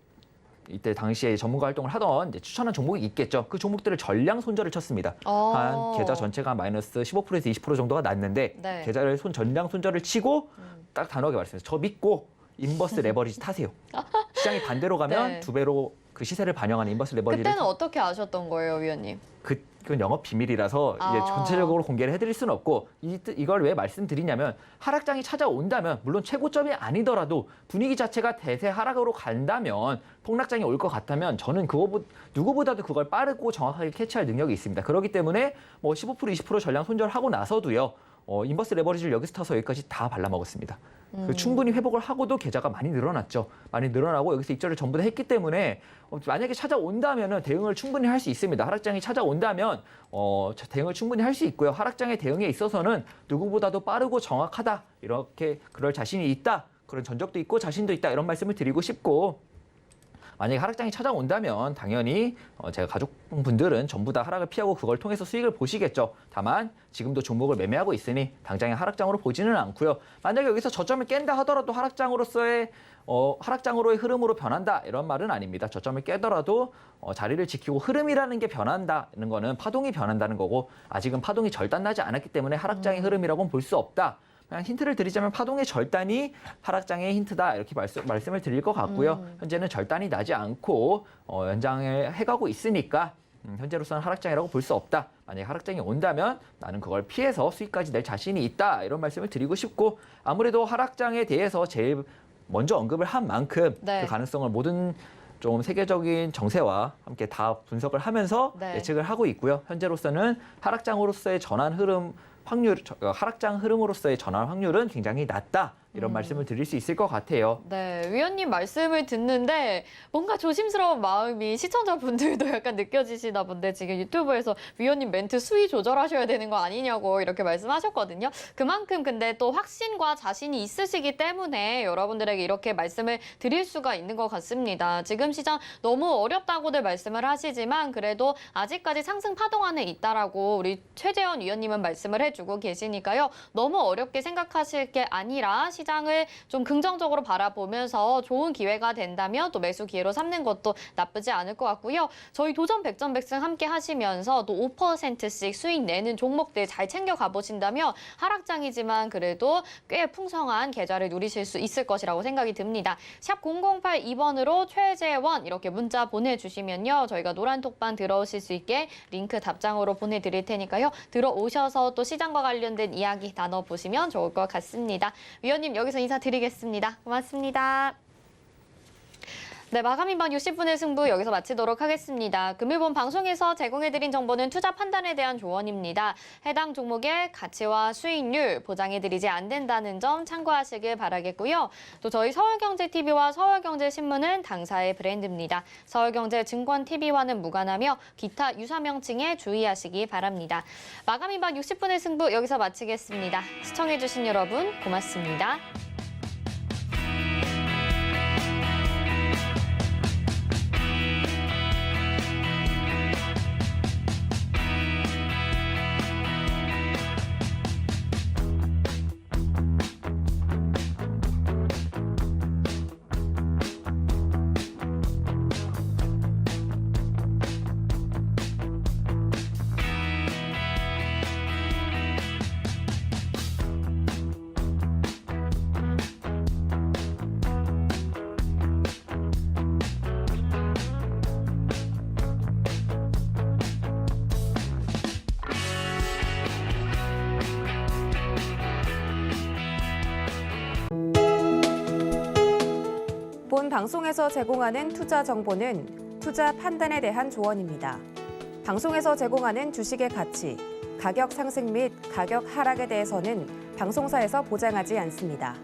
이때 당시에 전문가 활동을 하던 이제 추천한 종목이 있겠죠. 그 종목들을 전량 손절을 쳤습니다. 한 계좌 전체가 마이너스 15%에서 20% 정도가 났는데 네. 계좌를 전량 손절을 치고 딱 단호하게 말씀드렸어요. 저 믿고 인버스 레버리지 타세요. 시장이 반대로 가면 네. 2배로 그 시세를 반영하는 인버스 레버리지를 그때는 어떻게 아셨던 거예요, 위원님? 그건 영업 비밀이라서 이제 전체적으로 공개를 해드릴 수는 없고 이걸 왜 말씀드리냐면 하락장이 찾아온다면 물론 최고점이 아니더라도 분위기 자체가 대세 하락으로 간다면 폭락장이 올 것 같다면 저는 누구보다도 그걸 빠르고 정확하게 캐치할 능력이 있습니다. 그렇기 때문에 뭐 15% 20% 전량 손절하고 나서도요. 인버스 레버리지를 여기서 타서 여기까지 다 발라먹었습니다. 그 충분히 회복을 하고도 계좌가 많이 늘어났죠. 많이 늘어나고 여기서 입절을 전부 다 했기 때문에 만약에 찾아온다면 대응을 충분히 할 수 있습니다. 하락장이 찾아온다면 대응을 충분히 할 수 있고요. 하락장의 대응에 있어서는 누구보다도 빠르고 정확하다. 이렇게 그럴 자신이 있다. 그런 전적도 있고 자신도 있다. 이런 말씀을 드리고 싶고 만약에 하락장이 찾아온다면 당연히 제가 가족분들은 전부 다 하락을 피하고 그걸 통해서 수익을 보시겠죠. 다만 지금도 종목을 매매하고 있으니 당장의 하락장으로 보지는 않고요. 만약에 여기서 저점을 깬다 하더라도 하락장으로의 흐름으로 변한다 이런 말은 아닙니다. 저점을 깨더라도 자리를 지키고 흐름이라는 게 변한다는 거는 파동이 변한다는 거고 아직은 파동이 절단나지 않았기 때문에 하락장의 흐름이라고는 볼 수 없다. 그냥 힌트를 드리자면 파동의 절단이 하락장의 힌트다 이렇게 말씀을 드릴 것 같고요. 현재는 절단이 나지 않고 연장을 해가고 있으니까 현재로서는 하락장이라고 볼 수 없다. 만약에 하락장이 온다면 나는 그걸 피해서 수익까지 낼 자신이 있다. 이런 말씀을 드리고 싶고 아무래도 하락장에 대해서 제일 먼저 언급을 한 만큼 네. 그 가능성을 모든 좀 세계적인 정세와 함께 다 분석을 하면서 네. 예측을 하고 있고요. 현재로서는 하락장으로서의 전환 흐름 하락장 흐름으로서의 전환 확률은 굉장히 낮다. 이런 말씀을 드릴 수 있을 것 같아요. 네, 위원님 말씀을 듣는데 뭔가 조심스러운 마음이 시청자분들도 약간 느껴지시나 본데 지금 유튜브에서 위원님 멘트 수위 조절하셔야 되는 거 아니냐고 이렇게 말씀하셨거든요. 그만큼 근데 또 확신과 자신이 있으시기 때문에 여러분들에게 이렇게 말씀을 드릴 수가 있는 것 같습니다. 지금 시장 너무 어렵다고들 말씀을 하시지만 그래도 아직까지 상승 파동 안에 있다라고 우리 최재원 위원님은 말씀을 해주고 계시니까요. 너무 어렵게 생각하실 게 아니라 시장을 좀 긍정적으로 바라보면서 좋은 기회가 된다면 또 매수 기회로 삼는 것도 나쁘지 않을 것 같고요. 저희 도전 백전백승 함께 하시면서 또 5%씩 수익 내는 종목들 잘 챙겨 가보신다면 하락장이지만 그래도 꽤 풍성한 계좌를 누리실 수 있을 것이라고 생각이 듭니다. 샵 0082번으로 최재원 이렇게 문자 보내주시면요. 저희가 노란 톡방 들어오실 수 있게 링크 답장으로 보내드릴 테니까요. 들어오셔서 또 시장과 관련된 이야기 나눠보시면 좋을 것 같습니다. 위원님 여기서 인사드리겠습니다. 고맙습니다. 네, 마감인방 60분의 승부 여기서 마치도록 하겠습니다. 금일본 방송에서 제공해드린 정보는 투자 판단에 대한 조언입니다. 해당 종목의 가치와 수익률 보장해드리지 않는다는 점 참고하시길 바라겠고요. 또 저희 서울경제TV와 서울경제신문은 당사의 브랜드입니다. 서울경제증권TV와는 무관하며 기타 유사명칭에 주의하시기 바랍니다. 마감인방 60분의 승부 여기서 마치겠습니다. 시청해주신 여러분 고맙습니다. 본 방송에서 제공하는 투자 정보는 투자 판단에 대한 조언입니다. 방송에서 제공하는 주식의 가치, 가격 상승 및 가격 하락에 대해서는 방송사에서 보장하지 않습니다.